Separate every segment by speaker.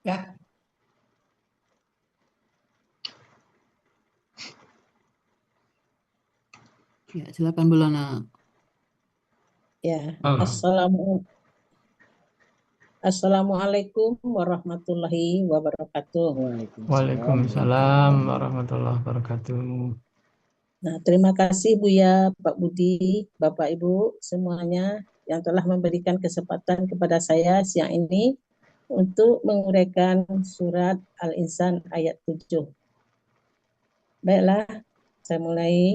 Speaker 1: Ya, ya, silakan Bu Lana.
Speaker 2: Ya,
Speaker 3: Halo.
Speaker 2: Assalamualaikum warahmatullahi wabarakatuh.
Speaker 3: Waalaikumsalam warahmatullahi wabarakatuh.
Speaker 2: Nah, terima kasih Buya, Pak Budi, Bapak Ibu semuanya yang telah memberikan kesempatan kepada saya siang ini untuk menguraikan surat Al-Insan ayat 7. Baiklah, saya mulai.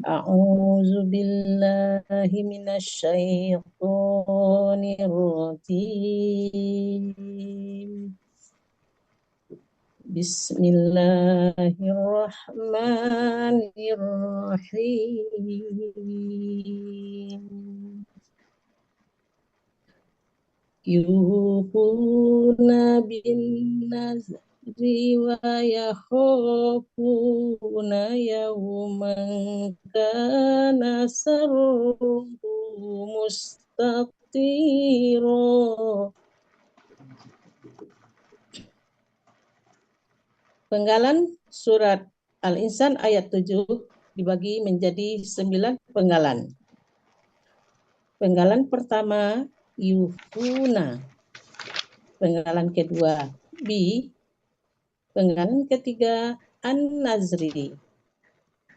Speaker 2: A'udzu billahi minasyaitonir rajim. Bismillahirrahmanirrahim. Yuhuna bin nazri wa yakhafuna yawman kana sarruhu mustatira. Penggalan surat Al-Insan ayat 7 dibagi menjadi 9 penggalan. Penggalan pertama Yuhuna. Penggalan kedua Bi. Penggalan ketiga An-Nazri.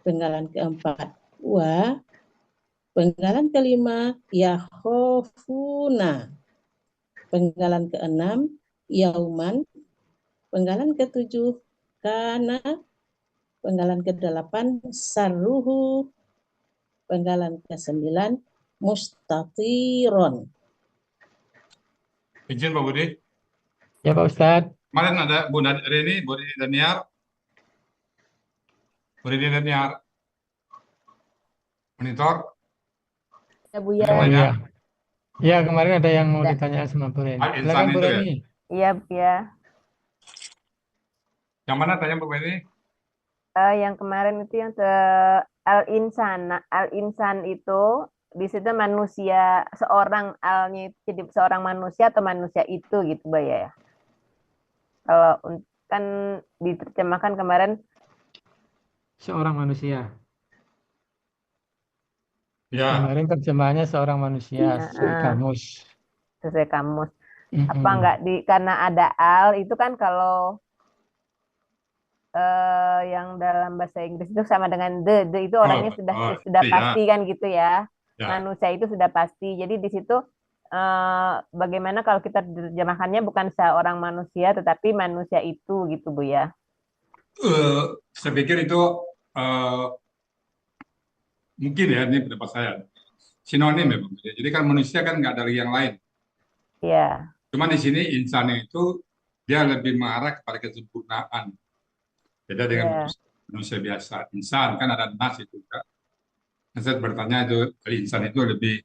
Speaker 2: Penggalan keempat Wa. Penggalan kelima Yakhofuna. Penggalan keenam Yauman. Penggalan ketujuh Kana. Penggalan ke-8 Sarruhu. Penggalan ke-9 Mustatiron.
Speaker 4: Izin Pak Budi.
Speaker 3: Ya Pak Ustadz.
Speaker 4: Kemarin ada Bu Reni, Bu Reni Daniar. Bu Reni Daniar. Monitor.
Speaker 5: Ya
Speaker 4: Ada
Speaker 5: Buya.
Speaker 4: yang
Speaker 3: Oh
Speaker 4: tanya.
Speaker 3: iya. Ya kemarin ada yang mau
Speaker 5: Ada.
Speaker 3: ditanya sama Bu Reni.
Speaker 4: Al-Insan
Speaker 3: Silakan Bu
Speaker 4: itu ya?
Speaker 3: Reni.
Speaker 5: Iya Buya.
Speaker 4: Yang mana tanya Bu Reni?
Speaker 5: Yang kemarin itu yang Al-Insan. Nah, Al-Insan itu di situ manusia, seorang alnya itu jadi seorang manusia atau manusia itu gitu Buya ya. Kalau kan diterjemahkan kemarin
Speaker 3: Seorang manusia.
Speaker 4: Ya.
Speaker 3: Kemarin terjemahannya seorang manusia sesuai kamus.
Speaker 5: sesuai kamus.
Speaker 3: Mm-mm.
Speaker 5: Apa enggak karena ada al itu kan kalau yang dalam bahasa Inggris itu sama dengan the itu orangnya sudah
Speaker 4: iya.
Speaker 5: pasti kan gitu ya.
Speaker 4: Ya.
Speaker 5: Manusia itu sudah pasti. Jadi di situ bagaimana kalau kita terjemahkannya bukan seorang manusia tetapi manusia itu gitu Bu ya.
Speaker 4: Saya pikir itu mungkin ya, ini pendapat saya. Sinonim memang. Jadi kan manusia kan nggak dari yang lain.
Speaker 5: Iya.
Speaker 4: Cuma di sini insan itu dia lebih mengarah kepada kesempurnaan. Beda dengan manusia biasa. Insan kan ada nas itu kan. Saya bertanya itu insan itu lebih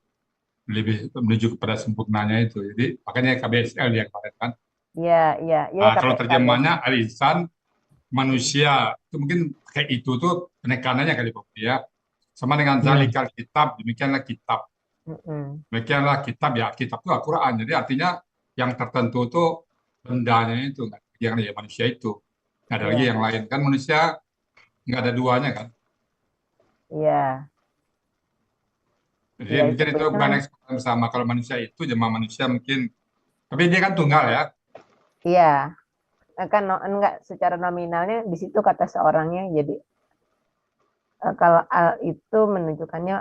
Speaker 4: menuju kepada sempurnanya itu. Jadi makanya KBSL dia kemarin kan.
Speaker 5: Iya.
Speaker 4: Nah, kalau terjemahannya al-insan manusia itu mungkin kayak itu tuh penekanannya kali Pak ya. Sama dengan zalikal kitab, demikianlah kitab. Demikianlah kitab ya, kitab itu Al-Quran. Jadi artinya yang tertentu tuh bendanya itu, yang ya manusia itu. Nggak ada lagi yang lain. Kan manusia nggak ada duanya kan.
Speaker 5: Iya.
Speaker 4: Jadi mungkin itu bukan ekspresi bersama. Kalau manusia itu jemaah manusia mungkin, tapi dia kan tunggal ya.
Speaker 5: Iya. Kan enggak secara nominalnya di situ kata seorangnya jadi kalau al itu menunjukkannya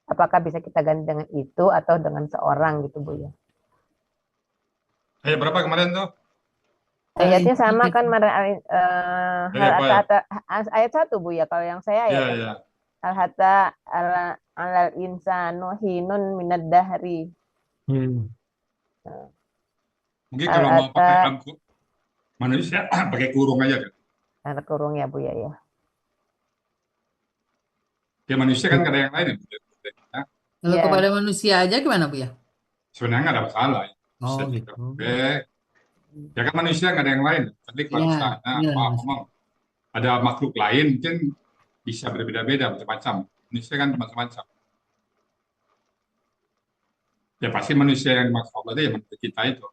Speaker 5: apakah bisa kita ganti dengan itu atau dengan seorang gitu Bu ya.
Speaker 4: Ayat berapa kemarin tuh?
Speaker 5: Ayatnya sama kan ayat 1 Bu ya. Kalau yang saya ayat al-hatta alal insanu hinun minad dahri.
Speaker 4: Mungkin kalau mau pakai manusia pakai kurung aja kan.
Speaker 5: Ada kurung ya Bu ya.
Speaker 4: Ya manusia kan nggak ada yang lain.
Speaker 1: Kalau kepada manusia aja gimana Bu ya?
Speaker 4: Sebenarnya nggak ada masalah.
Speaker 1: Oh gitu.
Speaker 4: Ya kan manusia nggak ada yang lain. Tapi kalau misalnya ngomong ada makhluk lain mungkin bisa berbeda-beda macam-macam. Manusia kan macam-macam. Ya pasti manusia yang dimaksud Allah itu ya manusia kita itu.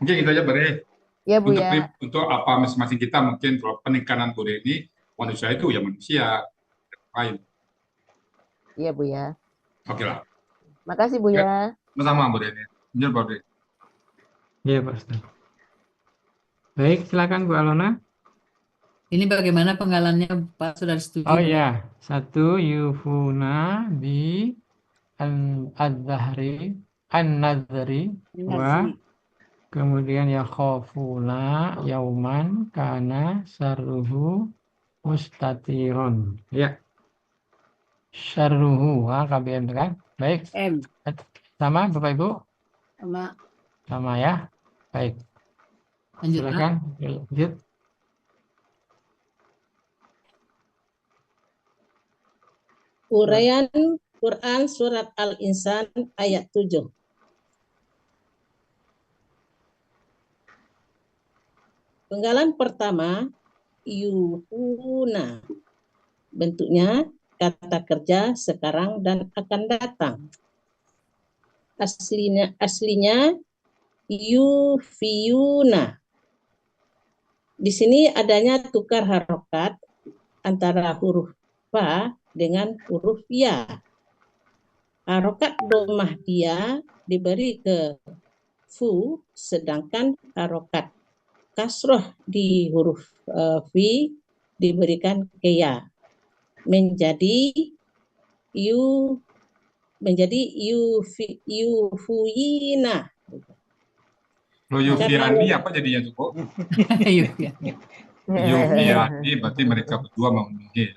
Speaker 4: Mungkin itu aja Bre.
Speaker 5: Ya Bu ya.
Speaker 4: Untuk apa masing-masing kita mungkin kalau penekanan Bre ini manusia itu ya manusia lain.
Speaker 5: Iya Bu ya.
Speaker 4: Oke lah.
Speaker 5: Makasih Bu ya.
Speaker 4: Sama-sama Bre ini. Lanjut Bre.
Speaker 3: Iya Pak Ustaz. Baik, silakan Bu Alona.
Speaker 1: Ini bagaimana penggalannya Pak? Sudah setuju?
Speaker 3: Oh ya, satu yufuna bi an-zahri an-nazri wa kemudian yakhafuna yauman kana sarruhu mustatirun. Ya, syarruhu KBM kan? Baik.
Speaker 6: M.
Speaker 3: Sama Bapak Ibu?
Speaker 6: Sama.
Speaker 3: Sama ya. Baik.
Speaker 1: Lanjut, Pak.
Speaker 3: Silakan lanjut.
Speaker 2: Uraian Quran Surat Al-Insan ayat 7. Penggalan pertama, yuhuna. Bentuknya kata kerja sekarang dan akan datang. Aslinya yufiyuna. Di sini adanya tukar harokat antara huruf fa dengan huruf ya. Harokat domah dia diberi ke fu, sedangkan harokat kasroh di huruf fi diberikan ke ya. Menjadi yufuyina.
Speaker 4: Lo Yufiani apa jadinya tuh kok?
Speaker 1: Yufiani.
Speaker 4: Yufiani berarti mereka berdua memenuhi.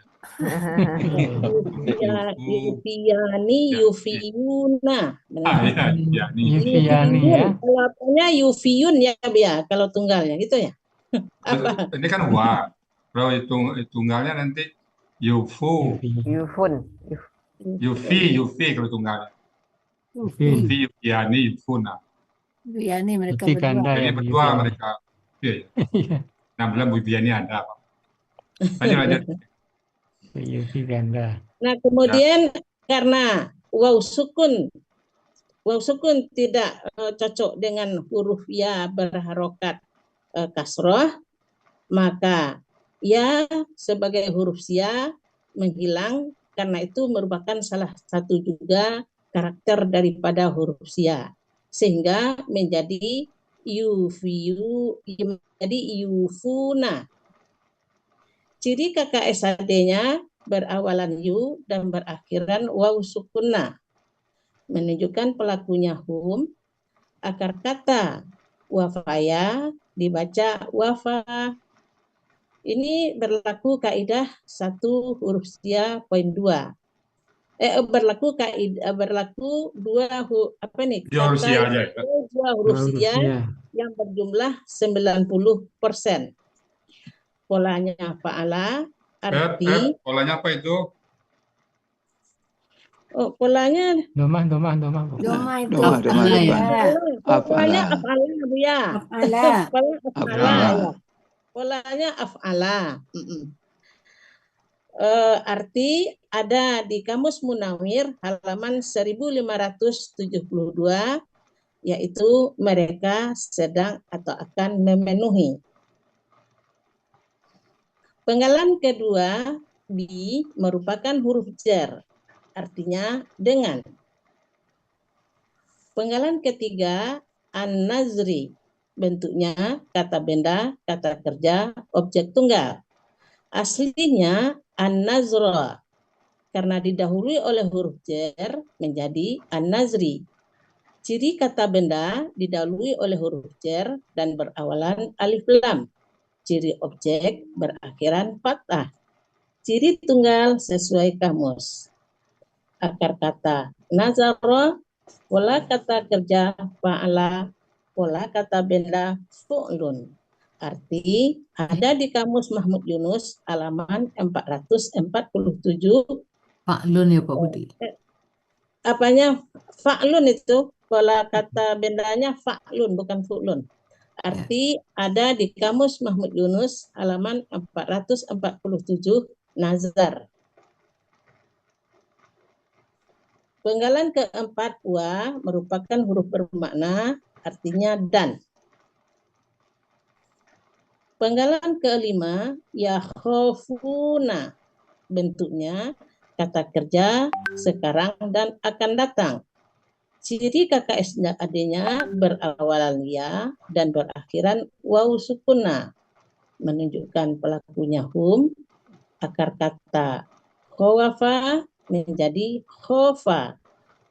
Speaker 2: Yufiani, yufiyuna.
Speaker 3: Yufiani ya.
Speaker 2: Kalau yufiyun ya Bia, kalau tunggalnya gitu ya. Apa?
Speaker 4: Ini kan wa. Kalau tunggalnya nanti yufu,
Speaker 5: Yufun.
Speaker 4: yufi kalau tunggalnya. Yufi, yufiani, yufuna.
Speaker 6: Yuyani mereka
Speaker 3: Berarti
Speaker 6: berdua.
Speaker 3: ganda
Speaker 4: Jadi
Speaker 3: ya.
Speaker 4: berdua
Speaker 3: Yufiani.
Speaker 4: mereka. Iya, ya.
Speaker 3: Iya.
Speaker 4: Nah, bilang Bu Biani ada apa? Lanjut.
Speaker 3: Yufi ganda.
Speaker 2: Nah, kemudian karena waw sukun tidak cocok dengan huruf ya berharokat kasroh, maka ya sebagai huruf ya menghilang, karena itu merupakan salah satu juga karakter daripada huruf ya, sehingga menjadi yufuna. Ciri KKSAD-nya berawalan yu dan berakhiran waw sukunna, menunjukkan pelakunya hum. Akar kata wafaya dibaca wafa. Ini berlaku kaidah 1 huruf sia poin 2. Berlaku 2
Speaker 4: Huruf sia aja.
Speaker 2: dua huruf sia yang berjumlah 90%. Polanya fa'ala, arti
Speaker 4: Polanya apa itu?
Speaker 2: polanya
Speaker 6: Doma itu.
Speaker 1: Af'ala ya.
Speaker 2: polanya af'ala Bu ya.
Speaker 6: Af'ala.
Speaker 2: Polanya af'ala. Arti ada di Kamus Munawir halaman 1572, yaitu mereka sedang atau akan memenuhi. Penggalan kedua, bi merupakan huruf jar, artinya dengan. Penggalan ketiga, an-nazri, bentuknya kata benda, kata kerja, objek tunggal. Aslinya an-nazra, karena didahului oleh huruf jar menjadi an-nazri. Ciri kata benda didahului oleh huruf jar dan berawalan alif lam. Ciri objek berakhiran fathah. Ciri tunggal sesuai kamus. Akar kata nazara, pola kata kerja fa'ala, pola kata benda fu'lun. Arti ada di Kamus Mahmud Yunus halaman 447.
Speaker 1: Fa'lun ya Pak Budi.
Speaker 2: Apanya fa'lun itu, pola kata bendanya fa'lun bukan fu'lun. Arti ada di Kamus Mahmud Yunus halaman 447 nazar. Penggalan keempat wa merupakan huruf bermakna artinya dan. Penggalan kelima yakhafuna, bentuknya kata kerja sekarang dan akan datang. Ciri KKS adanya berawalan ya dan berakhiran waw sukuna, menunjukkan pelakunya hum. Akar kata khawafa menjadi khofa.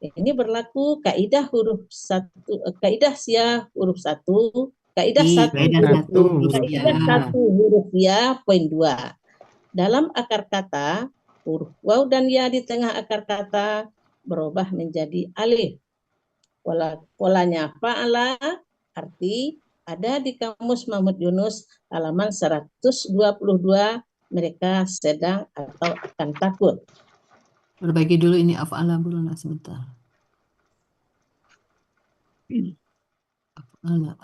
Speaker 2: Ini berlaku kaidah huruf satu, kaidah sia huruf satu, kaidah satu,
Speaker 1: Kaidah satu huruf
Speaker 2: kaidah
Speaker 1: ya.
Speaker 2: satu huruf ya poin 2. Dalam akar kata huruf waw dan ya di tengah akar kata berubah menjadi alif. Polanya fa'ala, arti ada di Kamus Mahmud Yunus halaman 122, mereka sedang atau akan takut.
Speaker 1: Perbaiki dulu ini af'ala dulu lah sebentar. Af'ala.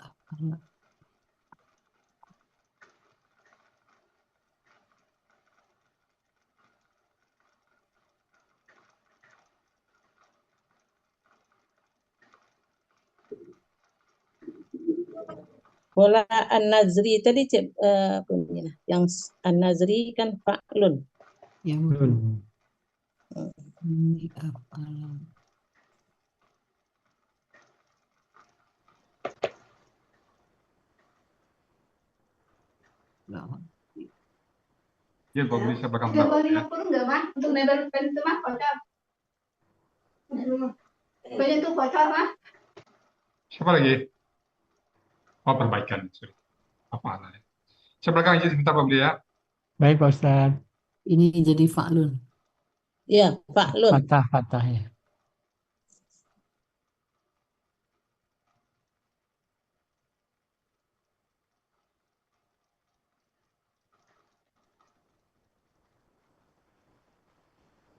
Speaker 2: Pola An-Nazri tadi yang An-Nazri kan fa'lun.
Speaker 1: Ya, Bu. Ini af'ala. Nah,
Speaker 4: Ya, Pak bisa belakang belakang ya.
Speaker 7: Enggak, Mas. Untuk nebel pen itu, Mas, bocor. Banyak tuh bocor, Mas.
Speaker 4: Siapa lagi? Oh, perbaikan. Sorry. Apa namanya? Saya belakang aja sebentar, Pak Budi ya.
Speaker 3: Baik, Pak Ustadz.
Speaker 1: ini jadi fa'lun.
Speaker 2: Ya, fa'lun.
Speaker 3: Patah ya.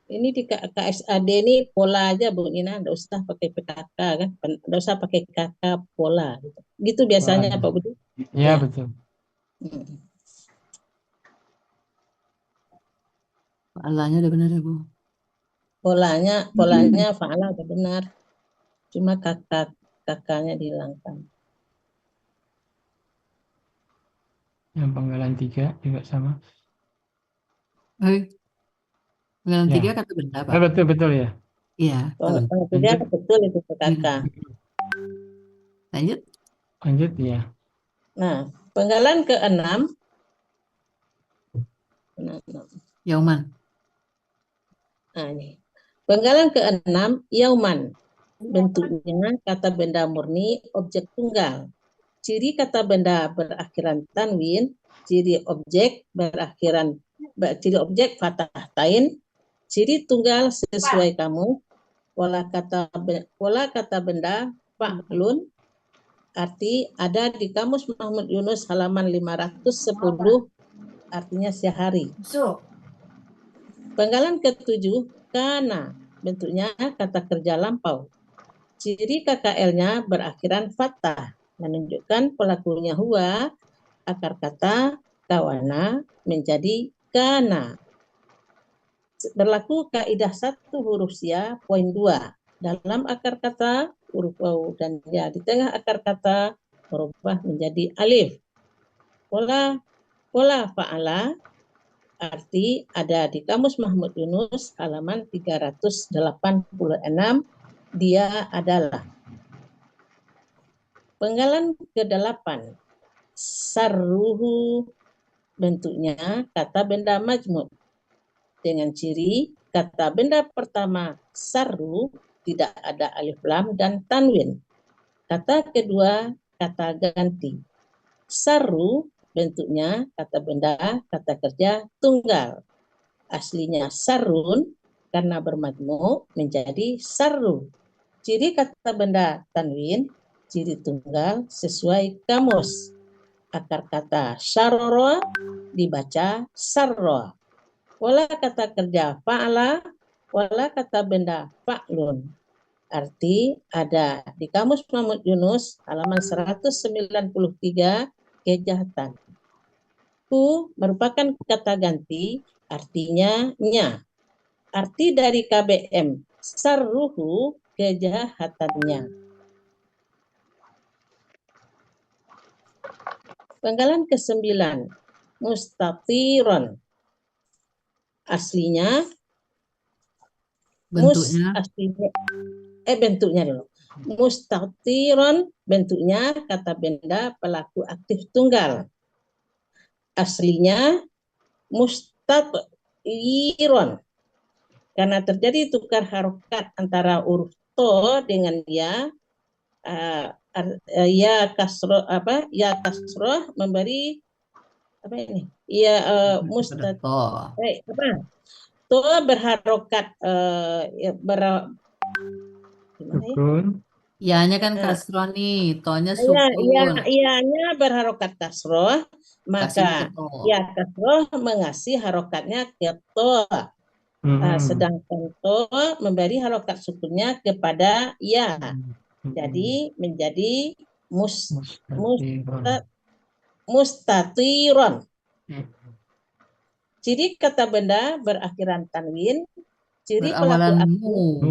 Speaker 2: Ini di KSAD ini pola aja Bu Nina, enggak usah pakai PKK kan, enggak usah pakai KK pola gitu. Gitu biasanya Pak Budi.
Speaker 3: Iya,
Speaker 2: Ya.
Speaker 3: betul.
Speaker 1: Fa'alanya udah benar ya, Bu.
Speaker 2: Polanya fa'ala udah benar. Cuma kakaknya dihilangkan.
Speaker 3: Yang penggalan 3 juga sama.
Speaker 1: Penggalan
Speaker 3: Ya.
Speaker 1: 3 kata benda, Pak.
Speaker 3: Betul ya.
Speaker 1: Iya,
Speaker 2: Kalau
Speaker 1: betul.
Speaker 2: tidak betul itu kakak.
Speaker 1: Lanjut.
Speaker 3: Lanjut ya.
Speaker 2: Nah, penggalan ke-6.
Speaker 1: Yauman.
Speaker 2: Nah, ini. Penggalan ke-6 yauman. Bentuknya kata benda murni objek tunggal. Ciri kata benda berakhiran tanwin, ciri objek fathah tain, ciri tunggal sesuai kamu, pola kata benda fa'lun, arti ada di Kamus Mahmud Yunus halaman 510, artinya sehari. Penggalan ke-7 kana, bentuknya kata kerja lampau. Ciri KKL-nya berakhiran fathah, menunjukkan pelakunya huwa, akar kata kawana menjadi kana. Berlaku kaidah satu huruf sia poin 2. Dalam akar kata huruf waw dan ya di tengah akar kata berubah menjadi alif. Pola fa'ala, arti ada di Kamus Mahmud Yunus halaman 386, dia adalah. Penggalan ke-8 sarruhu, bentuknya kata benda majmud dengan ciri kata benda pertama sarru tidak ada alif lam dan tanwin. Kata kedua kata ganti. Sarru bentuknya kata benda kata kerja tunggal. Aslinya sarrun, karena bermajmu menjadi sarru. Ciri kata benda tanwin, ciri tunggal sesuai kamus. Akar kata syarro dibaca sarro. Pola kata kerja fa'ala, pola kata benda fa'lun. Arti ada di Kamus Mahmud Yunus halaman 193, kejahatan. Ku merupakan kata ganti, artinya nya. Arti dari KBM sarruhu, kejahatannya. Penggalan ke-9, mustatiron. Aslinya
Speaker 1: Bentuknya
Speaker 2: bentuknya dulu. Mustatiron, bentuknya kata benda pelaku aktif tunggal. Aslinya mustatiron. Karena terjadi tukar harokat antara huruf to dengan ya, ya kasroh memberi apa ini? Ya mustat
Speaker 1: to.
Speaker 2: To berharokat gimana ya?
Speaker 3: Sukun.
Speaker 1: Ya-nya kan kasroh nih, to-nya
Speaker 2: Iya,
Speaker 1: sukun.
Speaker 2: iya-nya berharokat kasroh,
Speaker 1: Kasih ke
Speaker 2: maka
Speaker 1: to.
Speaker 2: ya kasroh mengasih harokatnya ke to. Sedangkan to memberi harokat sukunnya kepada ya. Jadi menjadi mustatiron. Ciri kata benda berakhiran tanwin. Ciri pelaku aktif.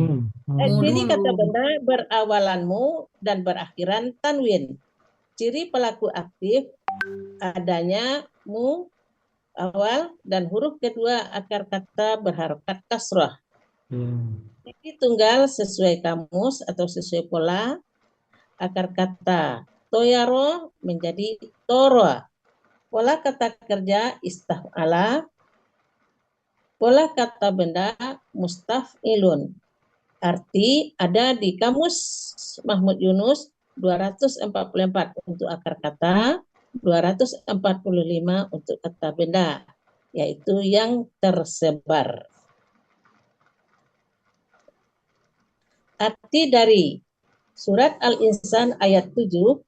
Speaker 2: Ciri kata benda berawalan mu dan berakhiran tanwin. Ciri pelaku aktif adanya mu awal dan huruf kedua akar kata berharokat kasrah. Ciri tunggal sesuai kamus atau sesuai pola. Akar kata toyaro menjadi toro. Pola kata kerja istaf'ala. Pola kata benda mustaf'ilun. Arti ada di kamus Mahmud Yunus 244 untuk akar kata, 245 untuk kata benda, yaitu yang tersebar. Arti dari surat Al-Insan ayat 7,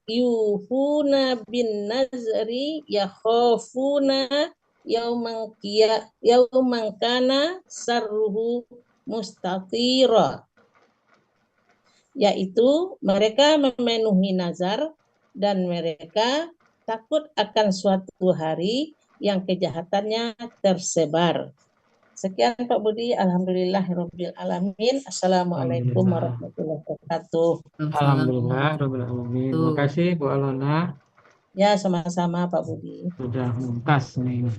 Speaker 2: yufuna bin nazri yakhafuna yauman kana sarruhu mustatira, yaitu mereka memenuhi nazar dan mereka takut akan suatu hari yang kejahatannya tersebar. Sekian Pak Budi, alhamdulillahirabbil alamin. Assalamualaikum warahmatullahi wabarakatuh.
Speaker 3: Alhamdulillah rabbil alamin. Terima kasih Bu Alona.
Speaker 2: Ya, sama-sama Pak Budi.
Speaker 3: Sudah muntas nih.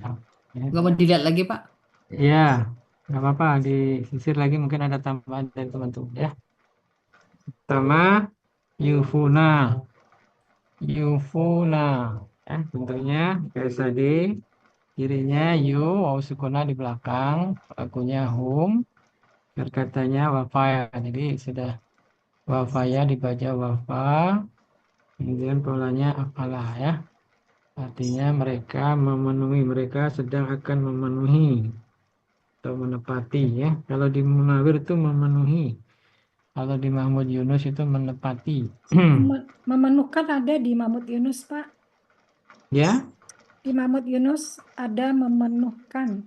Speaker 1: Nggak mau dilihat lagi, Pak?
Speaker 3: Ya, nggak apa-apa. Disisir lagi mungkin ada tambahan dari teman-teman ya. Pertama, yufuna. Ya, bentuknya kayak tadi. Kirinya yu, waw sukuna di belakang, pelakunya hum, katanya wafaya. Jadi sudah wafaya dibaca wafa, kemudian polanya apalah ya. Artinya mereka memenuhi, mereka sedang akan memenuhi atau menepati ya. Kalau di Munawir itu memenuhi, kalau di Mahmud Yunus itu menepati.
Speaker 8: Memenuhkan ada di Mahmud Yunus, Pak.
Speaker 3: Ya?
Speaker 8: Di Mahmud Yunus ada memenuhkan.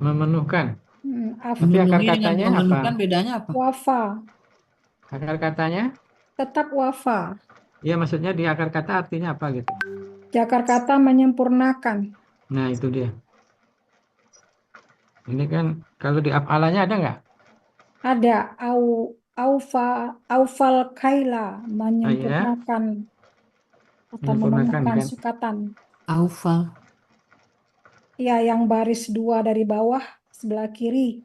Speaker 3: Memenuhkan. Tapi akar
Speaker 1: Memenuhi dengan
Speaker 3: katanya
Speaker 1: memenuhkan
Speaker 3: apa?
Speaker 1: bedanya apa?
Speaker 8: Wafa.
Speaker 3: Akar katanya?
Speaker 8: Tetap wafa.
Speaker 3: Ya, maksudnya di akar kata artinya apa gitu?
Speaker 8: Di akar kata menyempurnakan.
Speaker 3: Nah, itu dia. Ini kan kalau di af'alanya ada nggak?
Speaker 8: Ada aufal kaila, menyempurnakan atau
Speaker 3: Menyempurnakan,
Speaker 8: memenuhkan
Speaker 3: kan?
Speaker 8: sukatan.
Speaker 1: Aufal.
Speaker 8: Ya, yang baris 2 dari bawah sebelah kiri.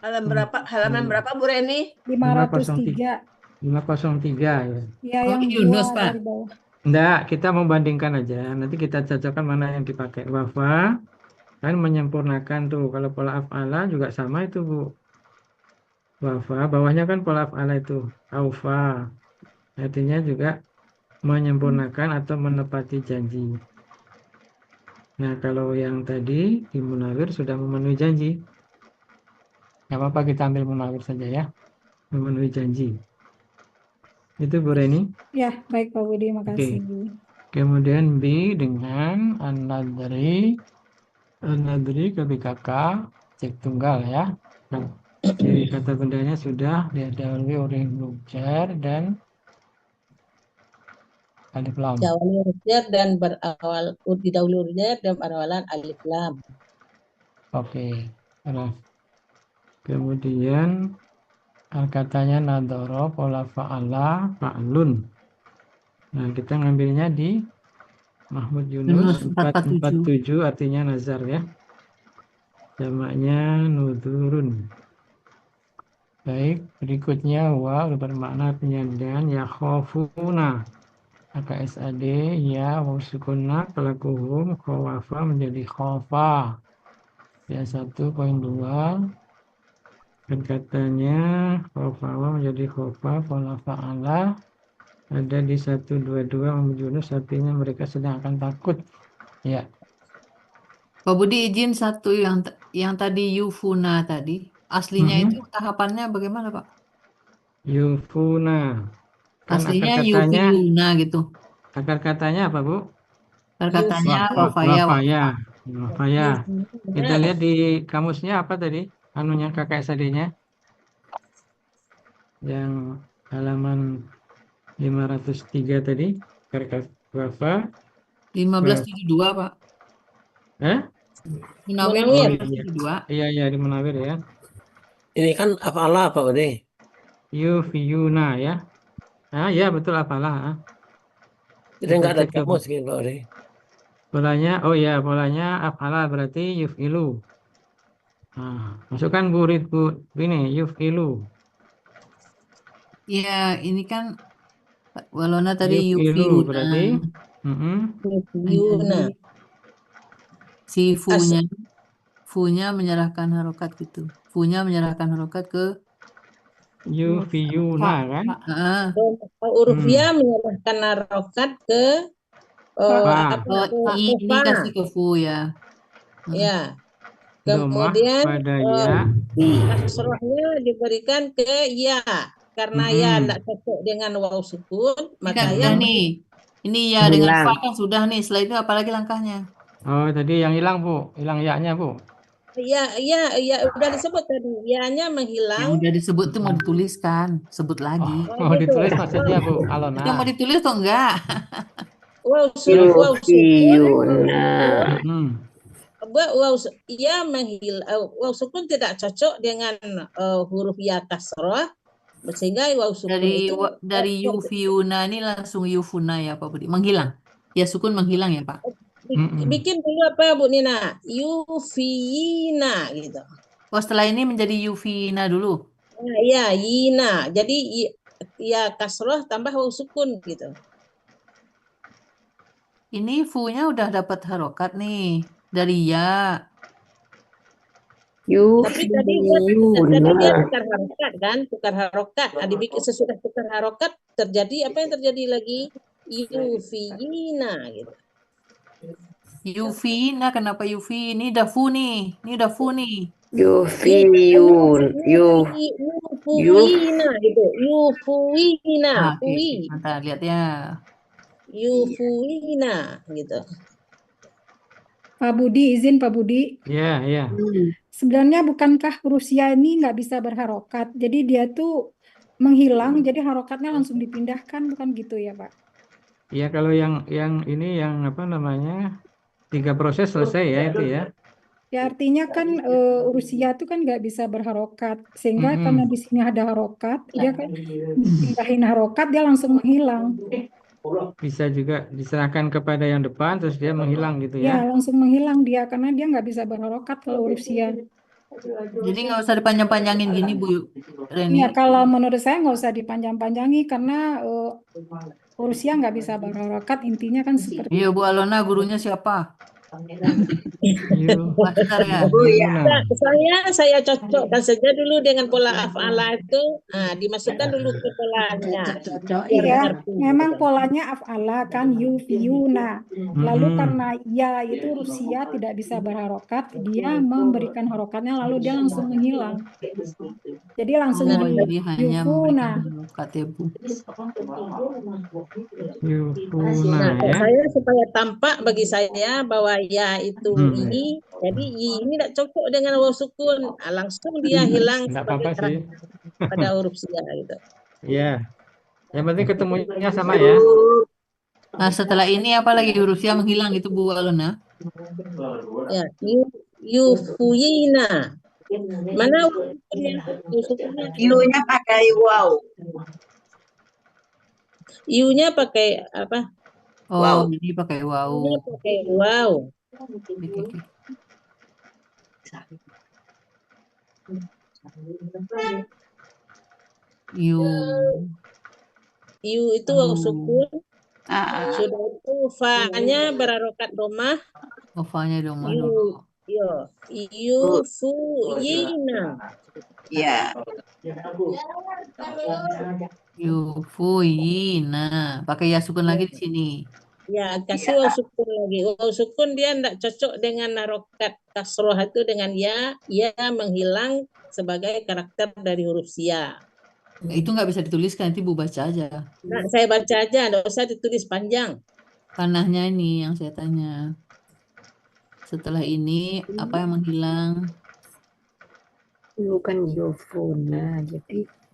Speaker 2: Halaman berapa Bu Reni?
Speaker 8: 503.
Speaker 3: 503 ya.
Speaker 8: Ya,
Speaker 1: Oh,
Speaker 8: yang
Speaker 1: Yunus,
Speaker 8: 2
Speaker 1: Pak.
Speaker 8: dari bawah.
Speaker 3: Enggak, kita membandingkan aja. Nanti kita cocokkan mana yang dipakai. Wafa kan menyempurnakan tuh. Kalau pola af'ala juga sama itu, Bu. Wafa, bawahnya kan pola af'ala itu. Aufa. Artinya juga menyempurnakan atau menepati janji. Nah, kalau yang tadi di Munawir sudah memenuhi janji. Nggak apa-apa, kita ambil Munawir saja ya. Memenuhi janji. Itu Bu Reni.
Speaker 8: Ya, baik Pak Budi, makasih.
Speaker 3: Kemudian B dengan an-nadri ke BKK cek tunggal ya. Jadi kata bendanya sudah didahului oleh huruf jar dan alif lam.
Speaker 2: Diawali huruf jar dan didahului huruf jar dan berawalan alif lam.
Speaker 3: Oke. Terus kemudian katanya nadoro, pola fa'ala, fa'lun. Nah, kita ngambilnya di Mahmud Yunus
Speaker 1: Yunus 447.
Speaker 3: 447, artinya nazar ya. Jamaknya nudurun. Baik, berikutnya wa bermakna penyandaran ya khofuna. AKSAD ya waw sukunna pelakuhum khawafa menjadi khofa. Ya 1.2 dan katanya khofawa menjadi khofa, pola fa'ala ada di 122 Mahmud Yunus, artinya mereka sedang akan takut. Ya.
Speaker 1: Pak Budi izin satu yang tadi Yufuna tadi. Aslinya itu tahapannya bagaimana, Pak?
Speaker 3: Yufuna. Kan
Speaker 1: Aslinya
Speaker 3: akar katanya,
Speaker 1: Yufiyuna gitu.
Speaker 3: akar katanya apa, Bu?
Speaker 1: Katanya
Speaker 3: Wafaya.
Speaker 1: Wafaya.
Speaker 3: Wafaya. Kita lihat di kamusnya apa tadi? Anunya kakak sadinya. Yang halaman 503 tadi. Akar wafa.
Speaker 1: 1572, Pak. Munawir
Speaker 2: Munawir.
Speaker 1: 1572.
Speaker 3: Iya, di Munawir ya.
Speaker 9: Ini kan apalah Pak Ode.
Speaker 3: Yufiyuna ya. Ah, ya betul apalah.
Speaker 9: Kita nggak ada kamus gitu Pak Ode.
Speaker 3: Polanya, polanya afala berarti yuf'ilu. Nah, masukkan Bu ini yuf'ilu.
Speaker 1: Iya, ini kan Walona tadi
Speaker 3: Yuf'ilu
Speaker 1: Yufiyuna.
Speaker 3: berarti
Speaker 2: Yufiyuna.
Speaker 1: Si fu-nya menyerahkan harokat gitu. Fu-nya menyerahkan harokat ke
Speaker 3: Yufiyuna kan?
Speaker 2: Huruf ya menyerahkan harokat ke
Speaker 1: ini kasih ke fu ya.
Speaker 2: Ya. Kemudian kasrohnya diberikan ke ya. Karena ya tidak cocok dengan waw sukun, maka ya
Speaker 1: nih. Ini ya dengan fa kan sudah nih. Setelah itu apalagi langkahnya?
Speaker 3: Oh, tadi yang hilang, Bu. Hilang ya-nya, Bu.
Speaker 2: Ya, udah disebut tadi. Ya-nya menghilang.
Speaker 1: Yang udah disebut itu mau dituliskan, sebut lagi.
Speaker 3: Mau ditulis maksudnya, Bu, Alona.
Speaker 1: Itu mau ditulis atau enggak?
Speaker 2: Waw sukun. Waw sukun tidak cocok dengan huruf ya kasroh, sehingga waw sukun
Speaker 1: dari Yufiyuna ini langsung Yufuna ya Pak Budi, menghilang. Ya sukun menghilang ya Pak.
Speaker 2: Bikin dulu apa Bu Nina? Yufina gitu.
Speaker 1: Oh, setelah ini menjadi Yufina dulu.
Speaker 2: Ya, yina. Jadi ya kasroh tambah waw sukun gitu.
Speaker 1: Ini fu-nya udah dapat harokat nih dari ya.
Speaker 2: Tapi tadi dia tukar harokat kan, tukar harokat. Dibikin sesudah tukar harokat terjadi apa yang terjadi lagi? Yufina gitu.
Speaker 1: Yufina, kenapa Yufi? Ini udah fu nih.
Speaker 2: Yufiyun. Yufuina gitu. Yufuina.
Speaker 1: Mantap, lihat ya.
Speaker 2: Yufuina gitu.
Speaker 8: Pak Budi, izin Pak Budi.
Speaker 3: Iya.
Speaker 8: Sebenarnya bukankah Rusia ini nggak bisa berharokat? Jadi dia tuh menghilang, jadi harokatnya langsung dipindahkan, bukan gitu ya Pak?
Speaker 3: Iya, kalau yang ini yang apa namanya 3 proses selesai ya itu ya.
Speaker 8: Ya artinya kan Rusia itu kan nggak bisa berharokat, sehingga karena di sini ada harokat, dia kan pindahin harokat dia langsung menghilang.
Speaker 3: Bisa juga diserahkan kepada yang depan terus dia menghilang gitu
Speaker 8: Ya
Speaker 3: ya.
Speaker 8: langsung menghilang dia karena dia nggak bisa berharokat kalau Rusia.
Speaker 1: Jadi nggak usah dipanjang-panjangin gini Bu Reni.
Speaker 8: Ya kalau menurut saya nggak usah dipanjang-panjangi karena Rusia nggak bisa berharokat, intinya kan seperti
Speaker 1: Iya Bu Alona, gurunya siapa?
Speaker 2: Master ya. Saya cocokkan saja dulu dengan pola af'ala itu. Nah, dimasukkan dulu ke polanya.
Speaker 8: Iya, memang polanya af'ala kan yufiyuna. Lalu karena ya itu Rusia tidak bisa berharokat, dia memberikan harokatnya lalu dia langsung menghilang. Jadi langsung
Speaker 1: jadi hanya
Speaker 8: yufuna.
Speaker 3: Yufuna ya.
Speaker 2: Saya supaya tampak bagi saya bahwa ya itu i, jadi i ini tidak cocok dengan waw sukun, langsung dia hilang pada huruf sia gitu.
Speaker 3: Iya. Yang penting ketemunya sama ya.
Speaker 1: Nah, setelah ini apa lagi huruf ya menghilang itu Bu Alona?
Speaker 2: Ya, yufuyina. Mana sukunnya? Sukunnya
Speaker 10: U-nya pakai wow.
Speaker 2: U-nya pakai apa?
Speaker 1: Oh,
Speaker 10: Wow.
Speaker 1: jadi pakai wow.
Speaker 2: U-nya pakai wow.
Speaker 1: Oke, oke. You.
Speaker 2: U itu waw sukun. Sudah itu fa-nya berharokat domah.
Speaker 1: Ovanya dong
Speaker 2: Yu,
Speaker 1: dulu.
Speaker 2: yo, yufuyina.
Speaker 10: Ya.
Speaker 1: Yufuyina. Pakai ya sukun lagi di sini.
Speaker 2: Ya, kasih waw sukun lagi. Waw sukun dia tidak cocok dengan harokat kasroh itu dengan ya. Ya menghilang sebagai karakter dari huruf sia.
Speaker 1: Itu nggak bisa dituliskan, nanti Bu baca aja.
Speaker 2: Nah, saya baca aja, tidak usah ditulis panjang.
Speaker 1: Panahnya ini yang saya tanya. Setelah ini apa yang menghilang?
Speaker 6: Bukan Yofuna,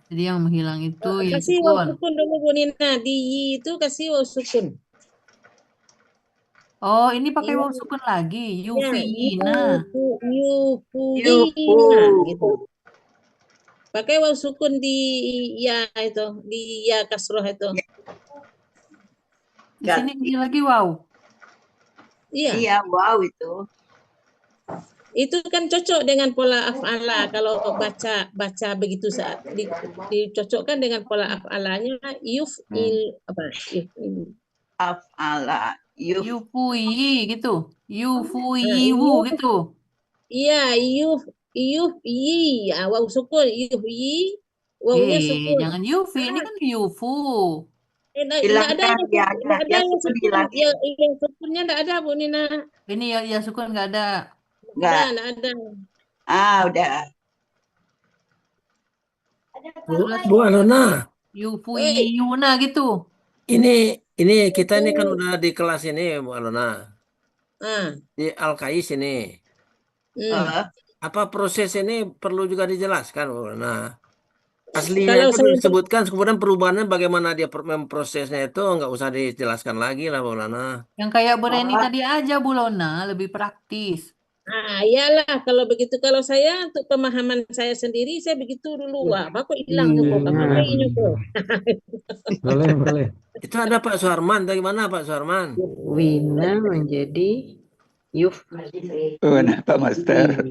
Speaker 6: jadi
Speaker 1: yang menghilang itu ya
Speaker 2: Kasih waw
Speaker 1: sukun.
Speaker 2: sukun dulu Bu Nina. Di yi itu kasih waw sukun.
Speaker 1: Oh, ini pakai
Speaker 2: Iya.
Speaker 1: waw sukun lagi.
Speaker 2: Ya,
Speaker 1: Yufiyina.
Speaker 2: yufuyina gitu. Pakai waw sukun di ya itu, di ya kasroh itu.
Speaker 1: Di sini ini lagi wow.
Speaker 2: Iya.
Speaker 10: Iya, wow itu.
Speaker 2: Itu kan cocok dengan pola af'ala. Kalau baca begitu saat dicocokkan dengan pola af'alanya yuf'il apa? Yuf'il.
Speaker 10: Af'ala.
Speaker 1: Yufuyi gitu. Yufuyiwu gitu.
Speaker 2: Iya, yufyi. Ya, waw sukun yufyi. Wawnya sukun.
Speaker 1: Jangan yufi, ini kan yufu.
Speaker 2: Enggak ada yang sukun. Yang sukunnya enggak ada Bu Nina.
Speaker 1: Ini ya sukun nggak ada.
Speaker 10: Enggak.
Speaker 2: Enggak ada.
Speaker 10: Udah.
Speaker 9: Bu Alona.
Speaker 1: Yufuyuna gitu.
Speaker 9: Ini kita ini kan udah di kelas ini Bu Alona. Di Al-Kais ini. Apa proses ini perlu juga dijelaskan Bu Alona? Aslinya itu disebutkan, kemudian perubahannya bagaimana dia memprosesnya itu nggak usah dijelaskan lagi lah Bu Lona.
Speaker 1: Yang kayak Bu Reni tadi aja Bu Lona, lebih praktis.
Speaker 2: Iyalah kalau begitu. Kalau saya untuk pemahaman saya sendiri, saya begitu dulu. Wah, kok hilang tuh kok.
Speaker 3: Boleh.
Speaker 9: Itu ada Pak Suharman, bagaimana Pak Suharman?
Speaker 6: Wina menjadi Yuf.
Speaker 11: Pak Master?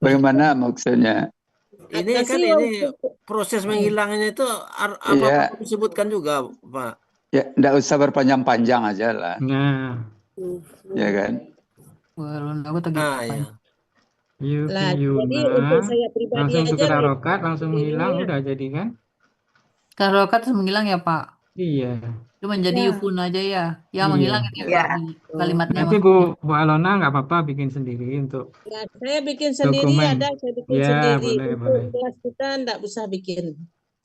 Speaker 11: Bagaimana maksudnya?
Speaker 9: Ini kan ini proses menghilangnya itu apa disebutkan juga Pak?
Speaker 11: Ya, enggak usah berpanjang-panjang aja lah.
Speaker 3: Nah.
Speaker 11: Ya kan?
Speaker 9: Ya.
Speaker 2: Jadi untuk saya pribadi
Speaker 3: langsung
Speaker 2: aja.
Speaker 3: tukar harokat, langsung menghilang, udah jadi kan?
Speaker 1: Harokat terus menghilang ya Pak?
Speaker 3: Iya.
Speaker 1: Itu menjadi yufun aja ya. Ya menghilang gitu ya Pak. Kalimatnya.
Speaker 3: Nanti Bu Alona nggak apa-apa bikin sendiri untuk
Speaker 2: Ya, saya bikin sendiri
Speaker 3: dokumen.
Speaker 2: Saya bikin sendiri.
Speaker 3: Boleh.
Speaker 2: Kelas kita enggak usah bikin.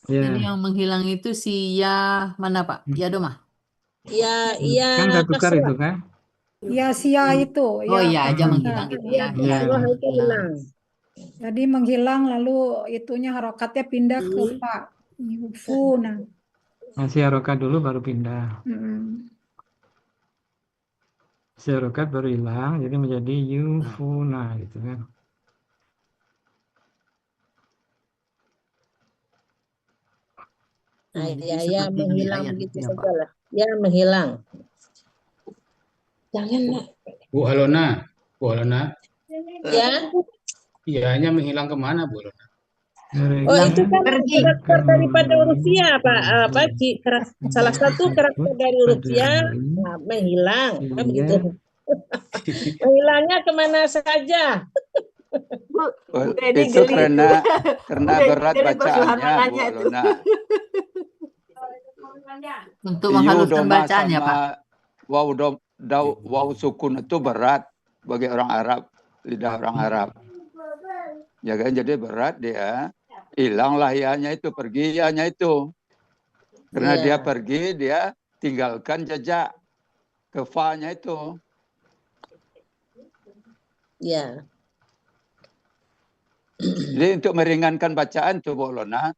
Speaker 1: Jadi yang menghilang itu si ya mana Pak? Ya domah.
Speaker 2: Ya,
Speaker 3: kan udah tukar itu kan?
Speaker 8: Ya sia itu.
Speaker 1: Oh iya aja menghilang gitu ya.
Speaker 2: Itu hilang.
Speaker 8: Jadi menghilang lalu itunya harokatnya pindah ke fa. Yufuna.
Speaker 3: Masih harokat dulu baru pindah. Masih harokat baru hilang, jadi menjadi yufuna gitu kan.
Speaker 2: Ya menghilang begitu saja lah. Ya menghilang. Janganlah.
Speaker 12: Bu Alona.
Speaker 2: Ya.
Speaker 12: Iya-nya menghilang kemana Bu Alona?
Speaker 2: Oh itu kan karakter daripada Rusia Pak. Salah satu karakter dari Rusia menghilang kan begitu. Menghilangnya kemana saja?
Speaker 11: Itu karena berat bacaannya Bu Alona.
Speaker 1: Untuk menghaluskan bacaannya Pak.
Speaker 11: Waw sukun itu berat bagi orang Arab, lidah orang Arab. Ya kan, jadi berat dia. Hilanglah ya-nya itu, pergi ya-nya itu. Karena dia pergi, dia tinggalkan jejak ke fa-nya itu.
Speaker 2: Ya.
Speaker 11: Jadi untuk meringankan bacaan tuh Bu Lona,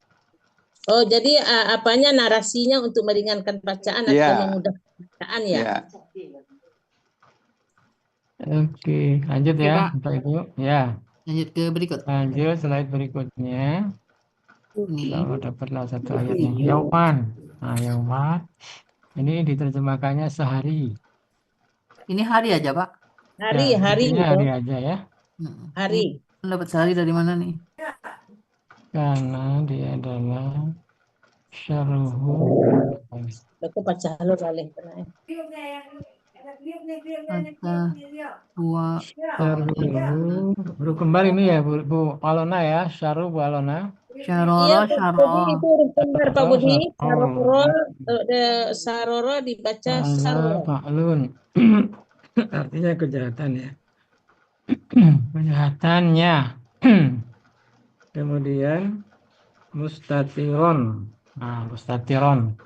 Speaker 2: Oh, jadi apanya narasinya untuk meringankan bacaan atau
Speaker 11: Ya,
Speaker 2: memudahkan bacaan ya?
Speaker 11: ya.
Speaker 3: Oke, lanjut
Speaker 1: Oke,
Speaker 3: ya
Speaker 1: Pak.
Speaker 3: untuk itu. Ya,
Speaker 1: Lanjut ke berikut.
Speaker 3: lanjut slide berikutnya.
Speaker 1: Ini.
Speaker 3: Kalau dapatlah satu ayatnya. Yauman. Nah, yauman. Ini diterjemahkannya sehari.
Speaker 1: Ini hari aja, Pak.
Speaker 2: Hari
Speaker 3: Ya, artinya
Speaker 2: itu.
Speaker 3: hari aja ya.
Speaker 2: Hari.
Speaker 1: Ini dapat sehari dari mana nih?
Speaker 3: Karena dia adalah syarhu.
Speaker 2: Aku baca halo kali.
Speaker 1: Kata dua
Speaker 3: Syarhu. Huruf kembar ini ya Bu Alona ya. Syarhu Bu Alona.
Speaker 1: Syaroro,
Speaker 2: Iya, Pak
Speaker 1: syaro.
Speaker 2: Budi, itu huruf kembar Pak Budi. Saroro,
Speaker 3: Oh.
Speaker 2: saroro dibaca
Speaker 3: Allah
Speaker 2: saroro.
Speaker 3: fa'lun. Artinya kejahatan ya. Kejahatannya. Kemudian mustatiron. Nah, mustatiron.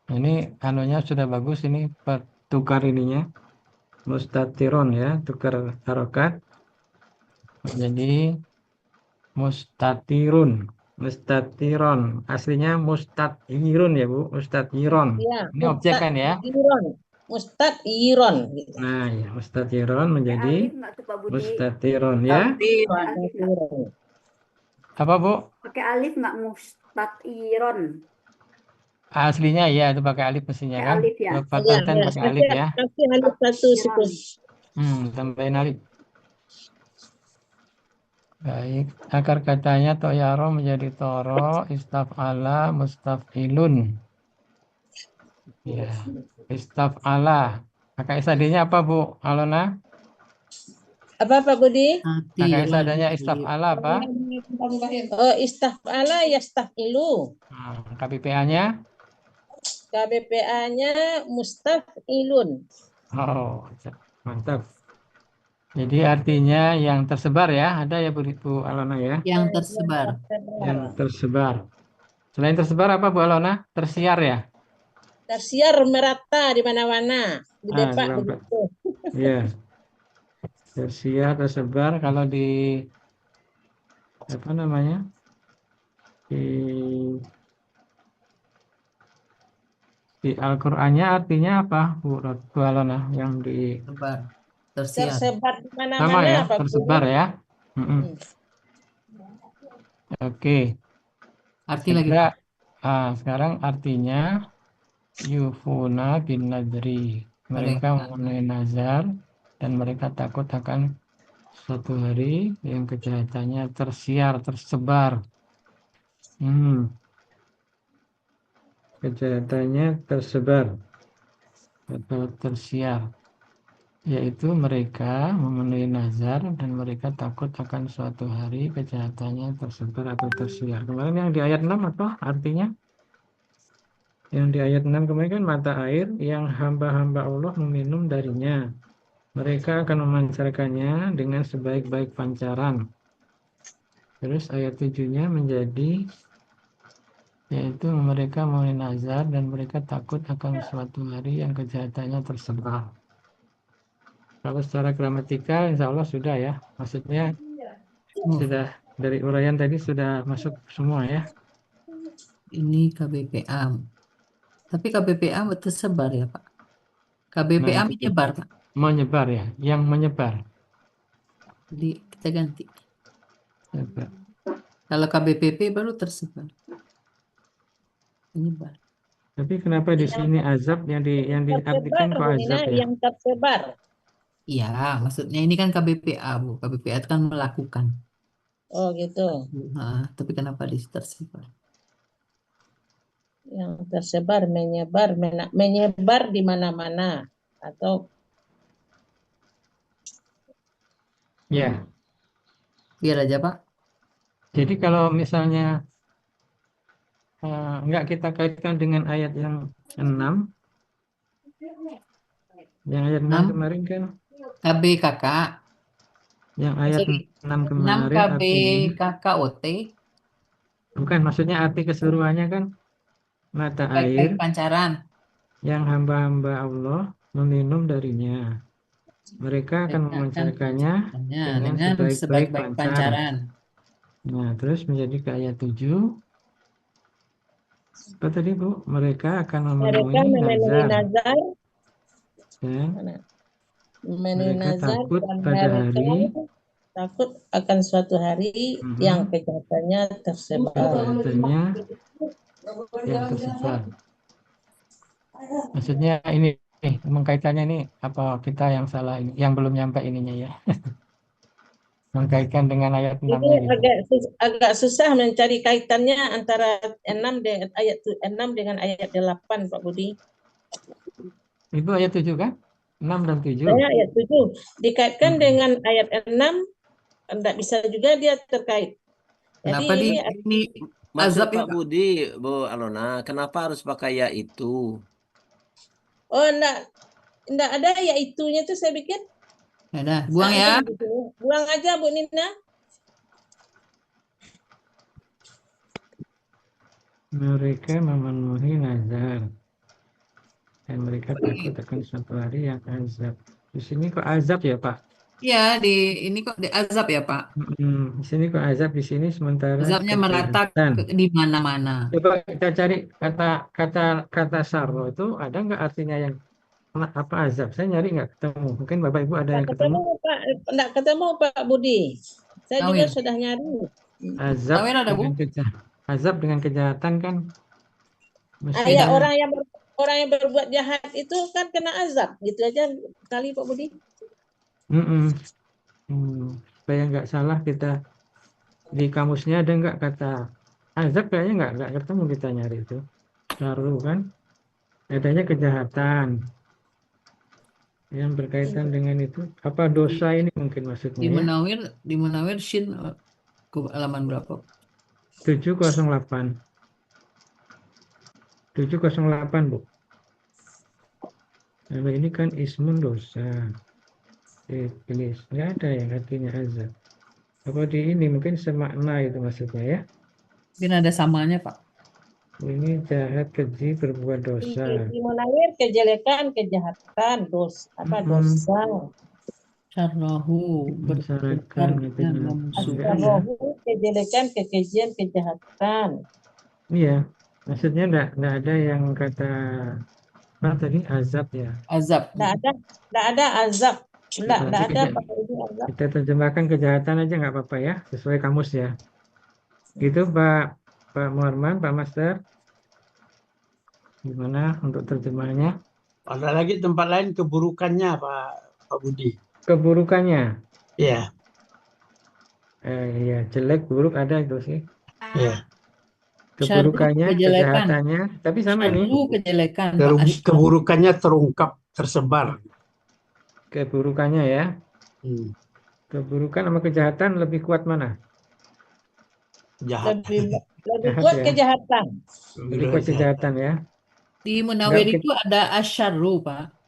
Speaker 3: Ini anunya sudah bagus, ini tukar ininya. Mustatiron ya, tukar harokat. Jadi mustatirun. Mustatiron. Aslinya mustatirun ya Bu, mustatiron.
Speaker 2: Iya,
Speaker 3: Ini objek kan ya?
Speaker 2: Mustatiron.
Speaker 3: Nah, ya, mustatiron menjadi mustatiron ya.
Speaker 2: Mustatiron.
Speaker 3: Apa Bu?
Speaker 7: Pakai alif nggak mustatiron?
Speaker 3: Aslinya ya itu pakai alif mestinya
Speaker 7: Pakai
Speaker 3: kan?
Speaker 7: alif ya?
Speaker 3: Kalau fathatan
Speaker 2: Iya,
Speaker 3: pakai alif ya.
Speaker 2: kasih alif satu sukun.
Speaker 3: Tambahin alif. Baik, akar katanya toyaro menjadi toro, istaf'ala, mustaf'ilun. Ya, istaf'ala. Kakak sadenya apa Bu Alona?
Speaker 2: Apa Pak Budi?
Speaker 3: Kakak sadenya istaf'ala apa?
Speaker 2: Oh, istaf'ala yastaf'ilu.
Speaker 3: Nah, KBPA-nya?
Speaker 2: KBPA-nya mustaf'ilun.
Speaker 3: Oh, mantap. Jadi artinya yang tersebar ya, ada ya Bu Alona ya?
Speaker 1: Yang tersebar.
Speaker 3: Yang tersebar. Selain tersebar apa Bu Alona? Tersiar ya?
Speaker 2: Tersiar merata di mana-mana. Di Depak begitu.
Speaker 3: Iya. Tersiar, tersebar. Kalau di apa namanya? Di Al-Qur'annya artinya apa Bu Alona yang di
Speaker 1: tersiar.
Speaker 2: Tersebar di
Speaker 3: sama
Speaker 2: mana-mana
Speaker 3: ya,
Speaker 2: Pak
Speaker 3: tersebar
Speaker 2: Budi.
Speaker 3: ya. Oke.
Speaker 1: Arti lagi.
Speaker 3: Sekarang artinya yufuna bin nadri. Mereka memenuhi nazar dan mereka takut akan suatu hari yang kejahatannya tersiar, tersebar. Kejahatannya tersebar atau tersiar, yaitu mereka memenuhi nazar dan mereka takut akan suatu hari kejahatannya tersebar atau tersiar. Kemarin yang di ayat 6 apa artinya? Yang di ayat 6 kemarin kan mata air yang hamba-hamba Allah meminum darinya. Mereka akan memancarkannya dengan sebaik-baik pancaran. Terus ayat 7-nya menjadi yaitu mereka memenuhi nazar dan mereka takut akan suatu hari yang kejahatannya tersebar. Kalau secara gramatikal insya Allah sudah ya. Maksudnya sudah dari uraian tadi sudah masuk semua ya.
Speaker 1: Ini KBPA. Tapi KBPA tersebar ya Pak? KBPA menyebar Pak?
Speaker 3: Menyebar ya, yang menyebar.
Speaker 1: Jadi kita ganti.
Speaker 3: Menyebar.
Speaker 1: Kalau KBPP baru tersebar. Menyebar.
Speaker 3: Tapi kenapa di sini azab yang diartikan kok azab ya?
Speaker 2: Yang tersebar.
Speaker 1: Iya, maksudnya ini kan KBPA Bu. KBPA itu kan melakukan.
Speaker 2: Oh gitu.
Speaker 1: Nah, tapi kenapa di tersebar?
Speaker 2: Yang tersebar, menyebar di mana-mana atau
Speaker 3: ya.
Speaker 1: Biar aja Pak.
Speaker 3: Jadi kalau misalnya enggak kita kaitkan dengan ayat yang 6. Yang ayat 6 kemarin kan
Speaker 1: KBKK.
Speaker 3: Yang ayat 6 kemarin
Speaker 1: 6 KBKKOT.
Speaker 3: Bukan, maksudnya arti keseluruhannya kan mata air
Speaker 1: pancaran
Speaker 3: yang hamba-hamba Allah meminum darinya. Mereka akan memancarkannya dengan sebaik-baik pancaran. Nah, terus menjadi ke ayat 7. Apa tadi Bu? Mereka akan
Speaker 2: Mereka
Speaker 3: memenuhi
Speaker 2: memenuhi
Speaker 3: nazar.
Speaker 2: nazar,
Speaker 3: Ya.
Speaker 2: memenuhi
Speaker 3: Mereka
Speaker 2: nazar
Speaker 3: takut
Speaker 2: dan
Speaker 3: pada
Speaker 2: mereka
Speaker 3: hari
Speaker 2: takut akan suatu hari yang kejahatannya tersebar.
Speaker 3: kejahatannya yang tersebar. Maksudnya ini mengkaitannya nih apa kita yang salah ini, yang belum nyampe ininya ya. Mengkaitkan dengan ayat 6-nya
Speaker 2: Ini
Speaker 3: gitu.
Speaker 2: agak susah mencari kaitannya antara 6 dengan ayat 6 dengan ayat 8, Pak Budi.
Speaker 3: Itu ayat 7 kan? 6 dan 7.
Speaker 2: Saya ayat 7 dikaitkan dengan ayat 6, tidak bisa juga dia terkait. Jadi
Speaker 1: Kenapa
Speaker 2: ini
Speaker 9: Maksud
Speaker 1: azab ya,
Speaker 9: Pak Budi, Bu Alona, kenapa harus pakai ya itu?
Speaker 2: oh enggak ada ya itunya tuh saya bikin.
Speaker 1: Ada, buang ya.
Speaker 2: Buang aja Bu Nina.
Speaker 3: Mereka memenuhi nazar dan mereka takut akan suatu hari yang azab. Di sini kok azab ya Pak?
Speaker 1: Iya, ini kok di azab ya Pak.
Speaker 3: Di sini kok azab, di sini sementara
Speaker 1: Azabnya merata
Speaker 3: kejahatan.
Speaker 1: di mana-mana.
Speaker 3: Coba kita cari kata sarro itu ada nggak artinya yang apa azab? Saya nyari nggak ketemu. Mungkin Bapak Ibu ada yang ketemu.
Speaker 2: Enggak ketemu Pak Budi. Saya juga
Speaker 1: Nawir.
Speaker 2: sudah nyari.
Speaker 3: Azab
Speaker 1: Nawir ada, Bu?
Speaker 3: Azab dengan kejahatan kan
Speaker 2: Ya, orang yang berbuat jahat itu kan kena azab, gitu aja kali Pak Budi.
Speaker 3: Supaya nggak salah kita di kamusnya ada nggak kata azab, kayaknya nggak ketemu kita nyari itu. Lalu kan adanya kejahatan yang berkaitan dengan itu, apa dosa ini mungkin maksudnya
Speaker 1: Di Munawir Shin ke halaman berapa?
Speaker 3: 708 Bu. Nah, ini kan ismun dosa. Iblis nggak ada yang artinya azab. Apa di ini mungkin semakna itu maksudnya ya?
Speaker 1: Mungkin ada samanya Pak.
Speaker 3: Ini jahat, keji, berbuat dosa.
Speaker 2: Di Munawir kejelekan, kejahatan, dosa.
Speaker 1: Syarrahu
Speaker 3: Masyarakat
Speaker 2: kejelekan, kekejian, kejahatan.
Speaker 3: Iya, maksudnya enggak ada yang kata apa tadi azab ya.
Speaker 1: Azab.
Speaker 2: Enggak ada azab. Enggak ada azab.
Speaker 3: Kita terjemahkan kejahatan aja nggak apa-apa ya, sesuai kamus ya. Gitu Pak Muharman, Pak Master. Gimana untuk terjemahannya?
Speaker 13: Ada lagi tempat lain keburukannya Pak Budi.
Speaker 3: Keburukannya?
Speaker 13: Iya.
Speaker 3: Iya, jelek, buruk ada itu sih.
Speaker 13: Iya.
Speaker 3: Keburukannya, kejahatannya, tapi sama ini.
Speaker 1: Kejelekan.
Speaker 13: Keburukannya terungkap, tersebar.
Speaker 3: Keburukannya ya. Keburukan sama kejahatan lebih kuat mana?
Speaker 2: Jahat. Lebih kuat ya? Kejahatan.
Speaker 3: Lebih kuat kejahatan ya.
Speaker 1: Di Munawir itu ada asyarru, Pak.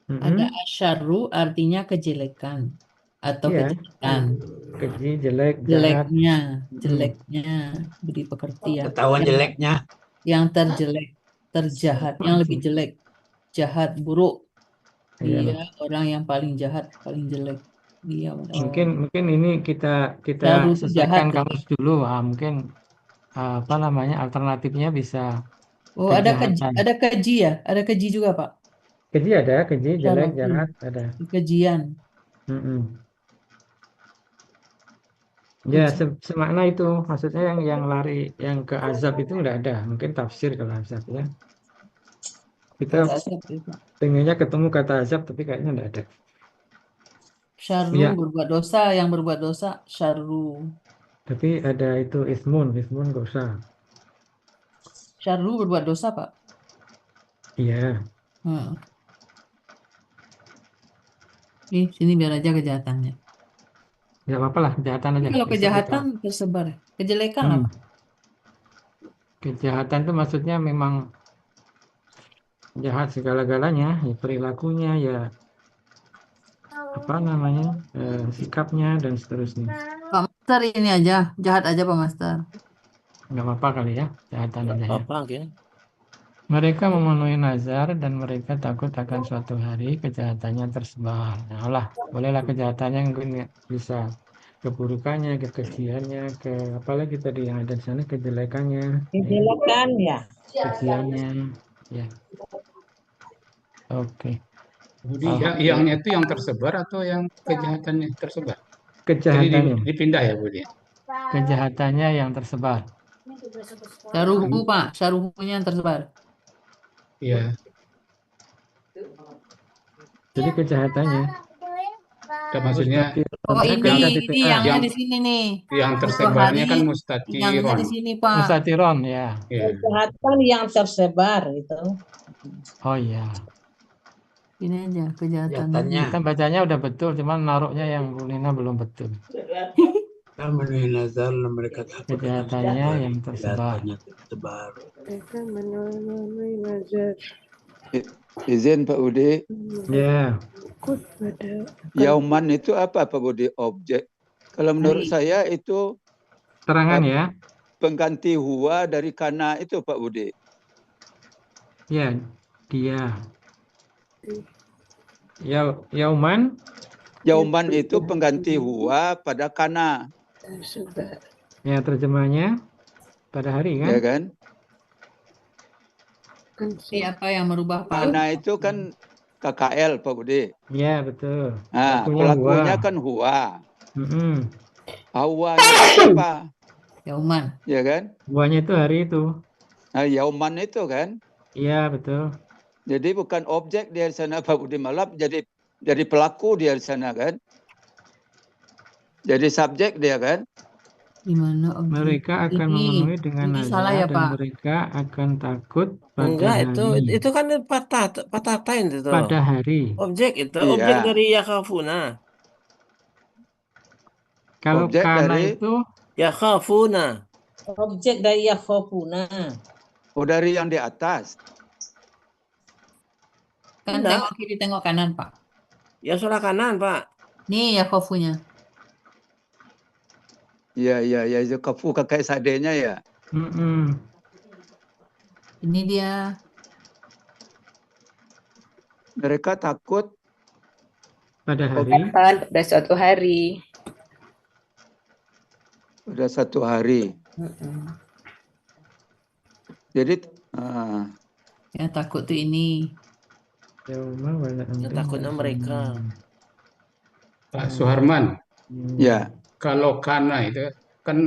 Speaker 1: Ada asyarru artinya kejelekan atau kejahatan.
Speaker 3: Keji, jelek,
Speaker 1: jeleknya, beri pengertian.
Speaker 13: Ketahuan jeleknya.
Speaker 1: Yang terjelek, terjahat, yang lebih jelek, jahat, buruk. Dia orang yang paling jahat, paling jelek. Dia
Speaker 3: mungkin ini kita selesaikan kamus dulu. Mungkin apa namanya alternatifnya bisa.
Speaker 1: Oh, ada keji ya? Ada keji juga, Pak?
Speaker 3: Keji ada, keji, jelek, jahat, ada.
Speaker 1: Kejian.
Speaker 3: Ya, semakna itu. Maksudnya yang lari, yang ke azab itu nggak ada. Mungkin tafsir kalau azab ya. Kita pengennya ketemu kata azab, tapi kayaknya nggak ada.
Speaker 1: Syarru berbuat dosa, yang berbuat dosa, syarru.
Speaker 3: Tapi ada itu ismun dosa.
Speaker 1: Syarru berbuat dosa, Pak?
Speaker 3: Iya.
Speaker 1: Sini biar aja kejahatannya.
Speaker 3: Ya apa-apa lah, kejahatan aja.
Speaker 1: Kalau kejahatan tersebar, kejelekan apa?
Speaker 3: Kejahatan itu maksudnya memang jahat segala-galanya, ya perilakunya, ya apa namanya, sikapnya dan seterusnya.
Speaker 1: Pak Master ini aja, jahat aja Pak Master.
Speaker 3: Nggak apa-apa kali ya, kejahatan aja ya.
Speaker 9: Okay.
Speaker 3: Mereka memenuhi nazar dan mereka takut akan suatu hari kejahatannya tersebar. Nah, bolehlah kejahatannya mungkin bisa keburukannya, kekejiannya, apalagi tadi yang ada di sana, kejelekannya,
Speaker 2: Kejelekan ya.
Speaker 3: kejiannya, ya. Oke.
Speaker 12: Budi, yangnya itu yang tersebar atau yang kejahatannya tersebar? Jadi
Speaker 3: Kejahatannya,
Speaker 12: dipindah ya, Budi?
Speaker 3: kejahatannya yang tersebar.
Speaker 1: Saruhu, Pak. Saruhunya yang tersebar.
Speaker 12: Iya.
Speaker 3: Jadi kejahatannya.
Speaker 12: Maksudnya
Speaker 1: Oh, ini yangnya
Speaker 12: yang
Speaker 1: di sini nih.
Speaker 12: yang tersebarnya kan mustatiron.
Speaker 1: Yangnya di sini, Pak.
Speaker 3: Mustatiron, ya.
Speaker 2: Kejahatan yang tersebar itu.
Speaker 3: Oh iya.
Speaker 1: Ini aja kejahatan.
Speaker 3: Kita bacanya udah betul, cuman naruhnya yang Bu Nina belum betul.
Speaker 13: mereka takut
Speaker 3: Kejahatannya yang tersebar.
Speaker 11: Izin Pak Budi.
Speaker 3: Ya.
Speaker 11: Yauman itu apa Pak Budi? Objek. Kalau menurut saya itu
Speaker 3: terangan ya.
Speaker 11: Pengganti huwa dari kana itu Pak Budi.
Speaker 3: Ya, dia. Yauman.
Speaker 11: Yauman itu pengganti huwa pada kana.
Speaker 3: Ya, terjemahnya pada hari kan?
Speaker 11: Ya kan?
Speaker 1: Siapa yang merubah Pak?
Speaker 11: Kana itu kan KKL Pak Budi.
Speaker 3: Ya, betul.
Speaker 11: Nah, pelakunya kan huwa. Huwanya apa?
Speaker 1: Yauman.
Speaker 11: Ya kan?
Speaker 3: Huwanya itu hari itu.
Speaker 11: Nah, yauman itu kan?
Speaker 3: Iya, betul.
Speaker 11: Jadi bukan objek dia di sana Pak Budi Malap, jadi pelaku dia di sana kan? Jadi subjek dia kan?
Speaker 1: Gimana objek?
Speaker 3: Mereka akan memenuhi dengan
Speaker 1: ini
Speaker 3: azab
Speaker 1: salah ya,
Speaker 3: dan
Speaker 1: Pak?
Speaker 3: mereka akan takut pada
Speaker 9: Enggak,
Speaker 3: hari.
Speaker 9: itu kan patah tain itu.
Speaker 3: Pada hari.
Speaker 9: Objek itu,
Speaker 11: Iya.
Speaker 9: objek dari yakhafuna.
Speaker 3: Kalau
Speaker 11: Objek
Speaker 3: kana
Speaker 11: dari
Speaker 3: itu
Speaker 9: yakhafuna.
Speaker 2: Objek dari yakhafuna.
Speaker 11: Oh, dari yang di atas.
Speaker 1: Kan tengok kiri, tengok kanan, Pak.
Speaker 9: Ya sebelah kanan, Pak.
Speaker 1: Nih ya kofunya.
Speaker 11: Iya, itu kafu kakek sadenya ya.
Speaker 1: Ini dia.
Speaker 11: Mereka takut
Speaker 3: pada hari.
Speaker 6: Pada suatu hari.
Speaker 11: Pada satu hari. Jadi
Speaker 1: yang takut tuh ini.
Speaker 9: Ya, takutnya mereka.
Speaker 12: Pak Suharman.
Speaker 11: Ya.
Speaker 12: Kalau kana itu kan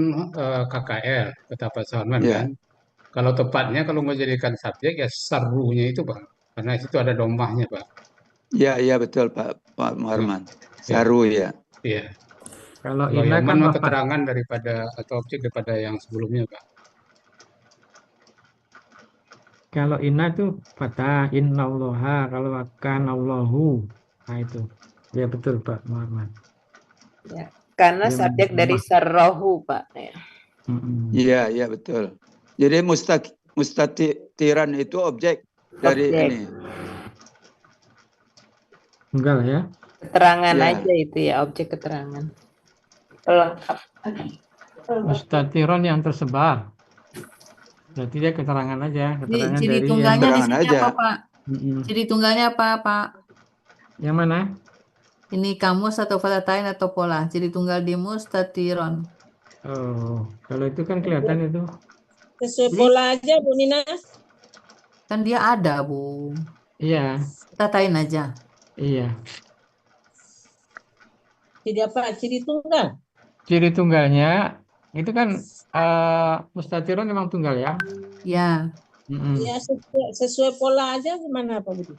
Speaker 12: KKL, kata Pak Suharman
Speaker 11: Ya.
Speaker 12: kan. Kalau tepatnya kalau mau jadikan subjek ya sarrunya itu Pak. Karena itu ada domahnya Pak.
Speaker 11: Iya betul Pak Muharman. Saru ya.
Speaker 12: Iya.
Speaker 3: Kalau
Speaker 12: ina kan
Speaker 3: kan
Speaker 12: keterangan daripada atau objek daripada yang sebelumnya Pak.
Speaker 3: Kalau inna itu patah, innallaha, kalau akan Allahu. Nah itu. Ya betul Pak Muhammad.
Speaker 6: Ya, karena subjek dari sarrohu Pak.
Speaker 11: Iya betul. Jadi mustatiran itu objek dari ini.
Speaker 3: Enggak ya?
Speaker 6: Keterangan aja itu ya, objek keterangan. Lengkap.
Speaker 3: Mustatiron yang tersebar. Berarti dia keterangan aja. Keterangan
Speaker 1: Ciri
Speaker 3: dari
Speaker 1: tunggalnya di sini
Speaker 11: aja.
Speaker 1: apa Pak? Ciri tunggalnya apa Pak?
Speaker 3: Yang mana?
Speaker 1: Ini kamus atau fatatain atau pola. Ciri tunggal di mustatiron.
Speaker 3: Oh, kalau itu kan kelihatan itu.
Speaker 2: Sesuai pola aja Bu Nina.
Speaker 1: Kan dia ada Bu.
Speaker 3: Iya.
Speaker 1: Fatatain aja.
Speaker 3: Iya.
Speaker 2: Jadi apa? Ciri tunggal.
Speaker 3: Ciri tunggalnya itu kan mustatiron memang tunggal ya?
Speaker 1: Ya.
Speaker 2: Ya sesuai pola aja gimana Pak Budi?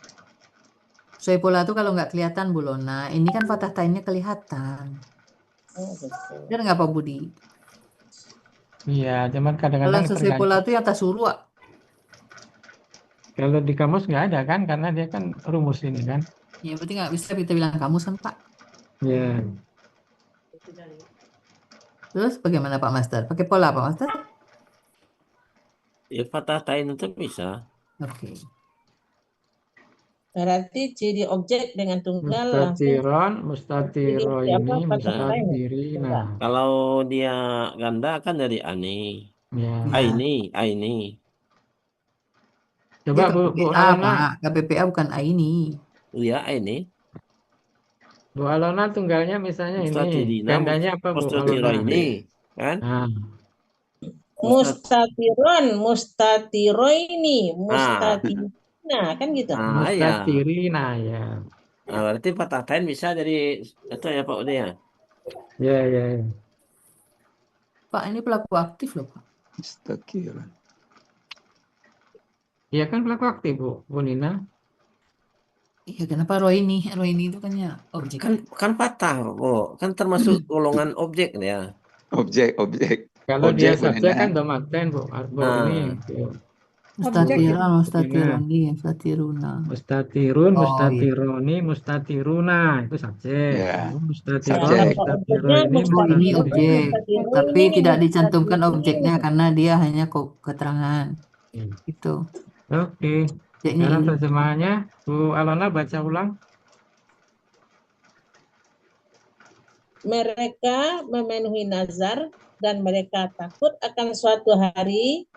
Speaker 1: Sesuai pola itu kalau nggak kelihatan Bu Lona. Ini kan fatah tainnya kelihatan. Benar nggak Pak Budi?
Speaker 3: Iya, cuman kadang-kadang
Speaker 1: kalau sesuai pola itu yang tasuru.
Speaker 3: Kalau di kamus nggak ada kan, karena dia kan rumus ini kan.
Speaker 1: Ya berarti nggak bisa kita bilang kamus kan Pak.
Speaker 3: Iya.
Speaker 1: Terus bagaimana Pak Master? Pakai pola Pak Master?
Speaker 9: Ya fatah tain itu bisa.
Speaker 1: Oke.
Speaker 2: Berarti ciri objek dengan tunggal langsung.
Speaker 3: Mustatiro ini, mustatirina.
Speaker 9: Kalau dia ganda kan dari ani.
Speaker 3: Ya.
Speaker 9: Aini.
Speaker 3: Coba Bu
Speaker 1: KPPA Pak, KPPA bukan ini.
Speaker 9: Iya, ini.
Speaker 3: Bu Alona tunggalnya misalnya ini.
Speaker 9: Mustatirina,
Speaker 3: Gandanya apa Bu
Speaker 9: mustatiro
Speaker 3: Alona?
Speaker 9: ini kan?
Speaker 3: Nah,
Speaker 2: Mustatiron, mustatiroini,
Speaker 9: Ah,
Speaker 2: mustatirina, kan gitu.
Speaker 9: ya.
Speaker 3: mustatirina ya.
Speaker 9: Nah, berarti patah tain bisa jadi itu ya Pak Ude ya.
Speaker 3: Ya, ya, ya.
Speaker 1: Pak, ini pelaku aktif loh, Pak.
Speaker 11: Mustaqiran.
Speaker 3: Iya kan pelaku aktif Bu Nina.
Speaker 1: Iya, kenapa Roini? Roini itu kan ya objek.
Speaker 9: Kan patah, oh, kan termasuk golongan objek ya.
Speaker 11: Objek.
Speaker 3: Kalau dia
Speaker 11: Objek, Bu
Speaker 3: subjek
Speaker 11: Nina.
Speaker 3: kan domaten Bu. Bu ini.
Speaker 1: Mustatiran, mustatironi, mustatiruna.
Speaker 3: Mustatirun,
Speaker 1: Oh,
Speaker 3: mustatironi, mustatiruna itu subjek.
Speaker 11: Ya.
Speaker 3: Mustatirun,
Speaker 11: Subjek.
Speaker 3: mustatironi,
Speaker 1: Oh, ini objek.
Speaker 2: Mustatironi,
Speaker 1: Tapi tidak dicantumkan objeknya karena dia hanya keterangan. Itu.
Speaker 3: Oke.
Speaker 1: Objeknya
Speaker 3: Sekarang
Speaker 1: ini.
Speaker 3: terjemahannya Bu Alona baca ulang.
Speaker 2: mereka memenuhi nazar dan mereka takut akan suatu hari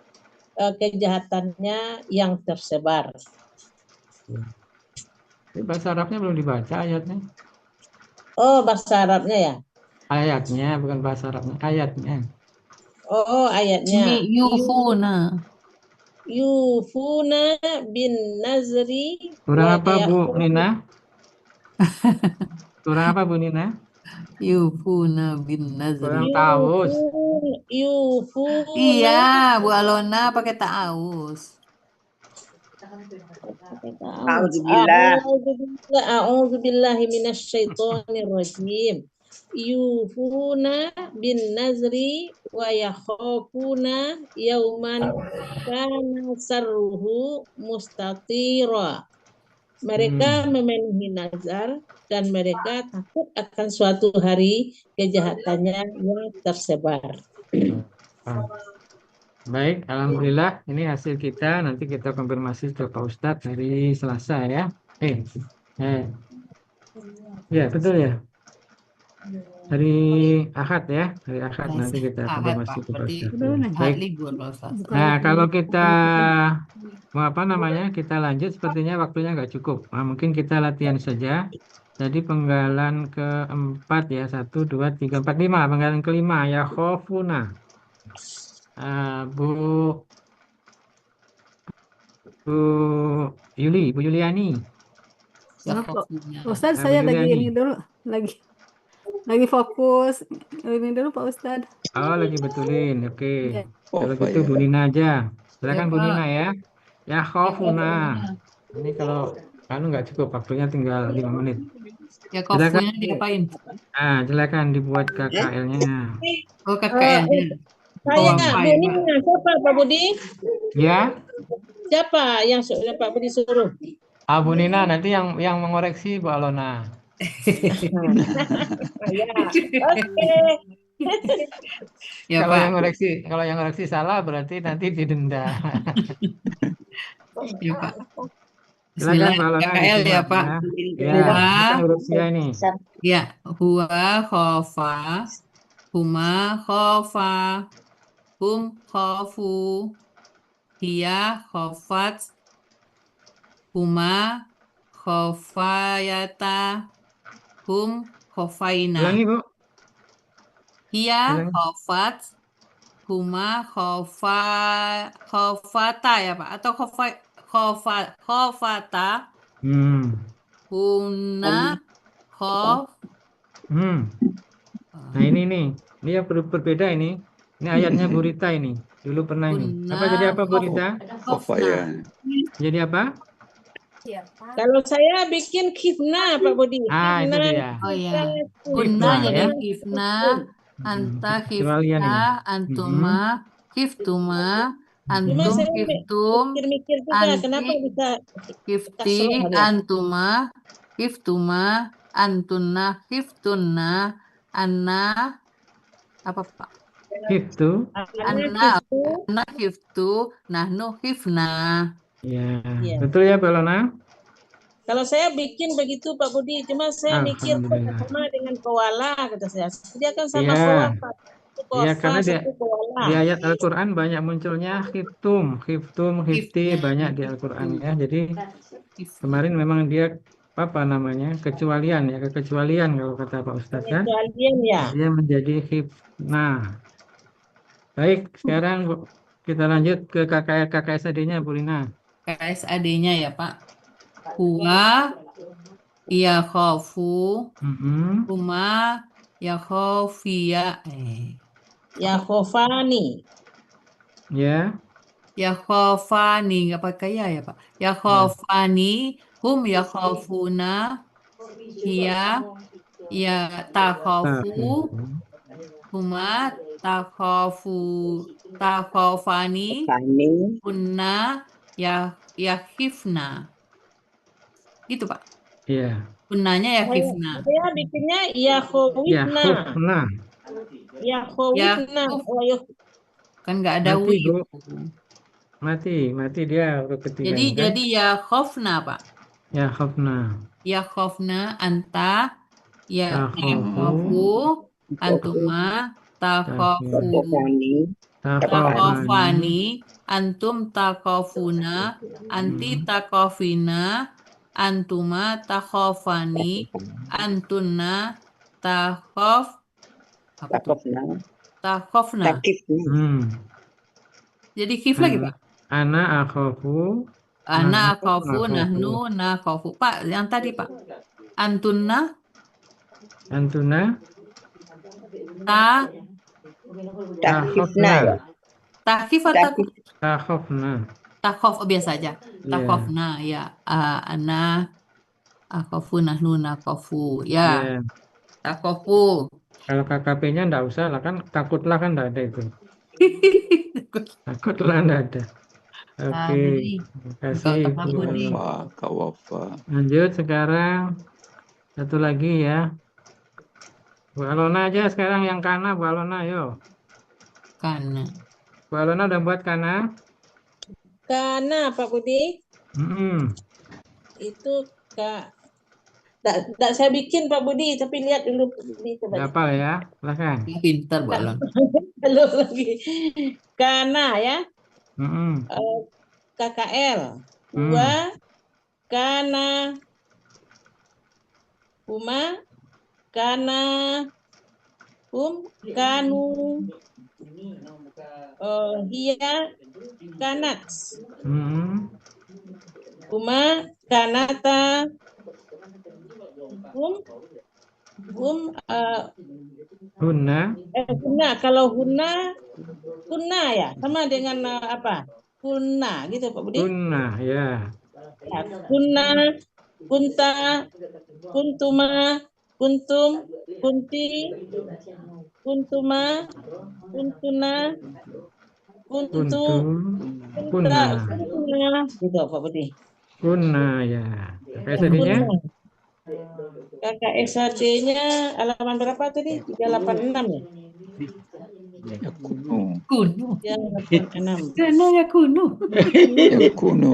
Speaker 2: kejahatannya yang tersebar.
Speaker 3: Bahasa Arabnya belum dibaca ayatnya.
Speaker 2: Oh, bahasa Arabnya ya?
Speaker 3: Ayatnya, bukan bahasa Arabnya. Ayatnya.
Speaker 2: Oh, ayatnya.
Speaker 1: Ini yufuna.
Speaker 2: Yufuna bin nazri.
Speaker 3: Kurang apa Bu Nina? Kurang apa Bu Nina?
Speaker 1: Yufuna bin nazri.
Speaker 3: Kurang taus.
Speaker 2: Yufuna.
Speaker 1: Iya, Bu Alona pakai taus.
Speaker 2: A'udzubillahi minasyaitonir rajim. Yufuna bin nazri wa yakhafuna yauman kana sarruhu mustatira. Mereka memenuhi nazar dan mereka takut akan suatu hari kejahatannya yang tersebar.
Speaker 3: Baik, alhamdulillah ini hasil kita. Nanti kita konfirmasi ke Pak Ustadz hari Selasa ya. Ya betul ya. Hari Ahad ya, hari Ahad nanti kita konfirmasi ke Pak Ustadz. Baik. Nah kalau kita kita lanjut, sepertinya waktunya nggak cukup. Nah, mungkin kita latihan saja. Jadi penggalan keempat ya, 1, 2, 3, 4, 5. Penggalan kelima ya khofuna. Bu Yuliani.
Speaker 8: Ustadz, saya lagi ini dulu, lagi fokus ini dulu Pak Ustadz.
Speaker 3: Oh, lagi betulin, oke. Kalau gitu Bu Nina aja. Silakan Bu Nina ya. Ya khofuna. Ini kalau nggak cukup, waktunya tinggal 5 menit.
Speaker 1: Ya khofuna diapain?
Speaker 3: Silakan dibuat KKL-nya.
Speaker 1: Oh, KKL-nya.
Speaker 2: Saya Bu Nina, siapa Pak Budi?
Speaker 3: Ya.
Speaker 2: Siapa yang Pak Budi suruh?
Speaker 3: Bu Nina nanti yang mengoreksi Bu Alona.
Speaker 1: Ya,
Speaker 3: kalau yang koreksi salah berarti nanti didenda.
Speaker 1: Ya Pak.
Speaker 3: Silakan Pak Alona.
Speaker 1: KKL ya Pak.
Speaker 3: Ya, ini.
Speaker 1: Ya, huwa khofa, huma khofa, hum khofu, hiya khofat, huma khofayata, hum khofaina.
Speaker 3: Ulangi Bu.
Speaker 1: Hiya khofat, huma khofata ya Pak, atau khofata, huna khof.
Speaker 3: Nah ini yang berbeda ini. Ini ayatnya Burita ini. Dulu pernah ini. Apa jadi apa Burita? Jadi apa?
Speaker 2: Kalau saya bikin kifna Pak Budi.
Speaker 3: Itu dia.
Speaker 1: Oh ya. Kunna jadi kifna, anta kifna, antuma kiftuma, antum kiftum, kifti, antuma kiftuma, antunna kiftunna, anna apa Pak?
Speaker 3: Kiftu.
Speaker 1: Anna kiftu, nahnu kifna.
Speaker 3: Ya, betul ya Pak Lona?
Speaker 2: Kalau saya bikin begitu Pak Budi, cuma saya mikir sama dengan kowala kata saya. Dia kan sama kowala.
Speaker 3: Iya, karena di ayat Al-Quran banyak munculnya khiftum, khifti banyak di Al-Quran ya. Jadi kemarin memang dia apa namanya, kecualian ya, kekecualian kalau kata Pak Ustadz kan.
Speaker 2: Kecualian ya.
Speaker 3: Dia menjadi khifna. Baik, sekarang kita lanjut ke KKSAD-nya, Bu Lina.
Speaker 1: KSAD-nya ya Pak. Huwa yakhafu huma yakhafiya
Speaker 2: Yakhofani.
Speaker 3: Ya.
Speaker 1: Yakhofani, nggak pakai ya Pak. Yakhofani hum yakhafuna hiya ya takhafu huma takhafani kunna yakhifna. Gitu Pak.
Speaker 3: Iya.
Speaker 1: Kunnanya yakhifna.
Speaker 2: Saya bikinnya yakhowifna. Yakhowifna.
Speaker 1: Kan nggak ada
Speaker 3: Mati,
Speaker 1: wi.
Speaker 3: Bu. Mati dia huruf ketiganya kan.
Speaker 1: Jadi yakhofna Pak.
Speaker 3: Yakhofna.
Speaker 1: Yakhofna anta ya takhafu antuma takhafani antum takhafuna anti takhafina antuma takhafani antunna takhafna. Jadi khif lagi Pak.
Speaker 3: Ana akhafu
Speaker 1: nahnu nakhafu. Pak, yang tadi Pak. Antuna
Speaker 3: takhafna.
Speaker 1: Takhif atau
Speaker 3: Takhafna.
Speaker 1: takhaf biasa aja. Takhafna ya. Ana akhafu nahnu nakhafu. Ya. Takhafu.
Speaker 3: Kalau KKP-nya enggak usah lah kan, takutlah kan enggak ada itu. Takutlah enggak ada. Oke. Terima kasih Bu. Lanjut sekarang satu lagi ya. Bu Alona aja sekarang yang kana, Bu Alona, yo.
Speaker 1: Kana.
Speaker 3: Bu Alona udah buat kana?
Speaker 2: Kana Pak Budi? Itu Nggak saya bikin Pak Budi, tapi lihat dulu Pak Budi.
Speaker 3: Apa ya? Silahkan.
Speaker 1: Pintar Bu Alona.
Speaker 2: Belum lagi. Kana ya. KKL. Huwa kana huma kana kanu hiya kanat huma kanata hunna. Kalau hunna ya sama dengan apa? Kunna gitu Pak Budi.
Speaker 3: Kunna ya.
Speaker 2: Kunna, kunta, kuntuma, kuntum, kunti, kuntuma, kuntuna, kuntu, kunta, kunna. Gitu Pak Budi.
Speaker 3: Kunna ya. KKSAD-nya?
Speaker 2: KKSAD-nya halaman berapa tadi? 386 ya?
Speaker 11: Kuno.
Speaker 2: Ya, 86.
Speaker 1: Karena ya kuno.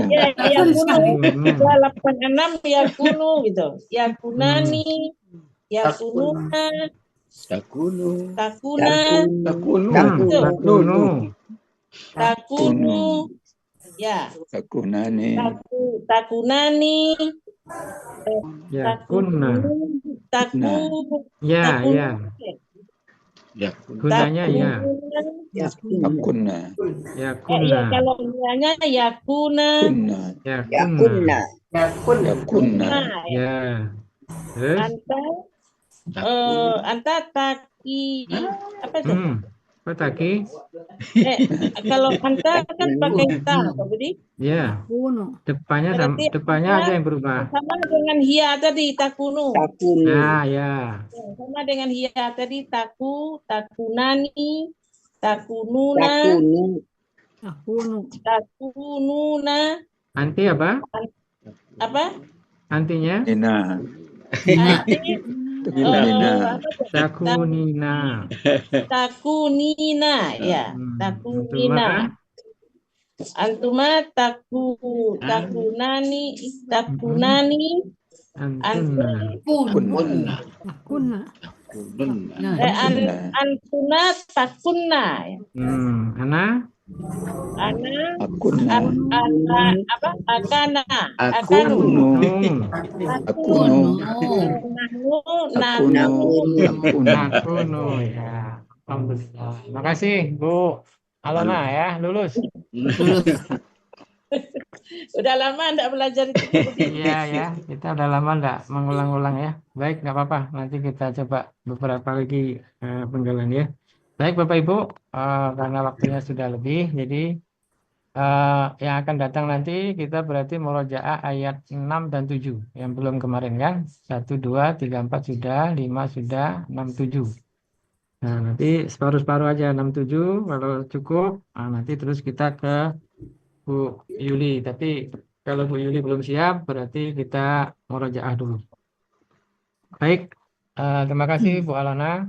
Speaker 2: Ya, ya kuno. 86 ya kuno gitu. Ya kunani, ya kununa, takuna, takunu, ya.
Speaker 11: Takunani.
Speaker 2: Takunani.
Speaker 3: Ya kunna. Ya. Gunanya ya.
Speaker 11: Yakuna.
Speaker 3: Yakuna.
Speaker 2: Kalau gunanya yakuna.
Speaker 3: Yakuna.
Speaker 11: Yakuna.
Speaker 3: Ya. Terus?
Speaker 2: Anta taki apa itu?
Speaker 3: Apa taki?
Speaker 2: Kalau anta kan pakai ta, Pak Budi?
Speaker 3: Ya. Depannya ada yang berubah.
Speaker 2: Sama dengan hiya tadi takunu.
Speaker 3: Nah, ya.
Speaker 2: Sama dengan hiya tadi takunani, takununa, takununa.
Speaker 3: Anti apa?
Speaker 2: Apa?
Speaker 3: Antinya?
Speaker 11: Nina.
Speaker 3: Takunina.
Speaker 2: Takunina ya. Takunina. Antuma takunani. Antuna takunna.
Speaker 3: Ana?
Speaker 11: Akuna.
Speaker 2: Akana.
Speaker 11: Akunu. Akunu.
Speaker 3: Nakuno ya. Alhamdulillah. Makasih Bu Alona ya, lulus.
Speaker 2: Udah lama enggak belajar itu.
Speaker 3: Iya ya, kita udah lama enggak mengulang-ulang ya. Baik, nggak apa-apa. Nanti kita coba beberapa lagi penggalan ya. Baik Bapak Ibu, karena waktunya sudah lebih, jadi yang akan datang nanti kita berarti murojaah ayat 6 dan 7 yang belum kemarin kan. 1, 2, 3, 4 sudah, 5 sudah, 6, 7. Nah, nanti separuh-separuh aja 6, 7 kalau cukup. Nanti terus kita ke Bu Yuli. Tapi kalau Bu Yuli belum siap berarti kita murojaah dulu. Baik, terima kasih Bu Alona.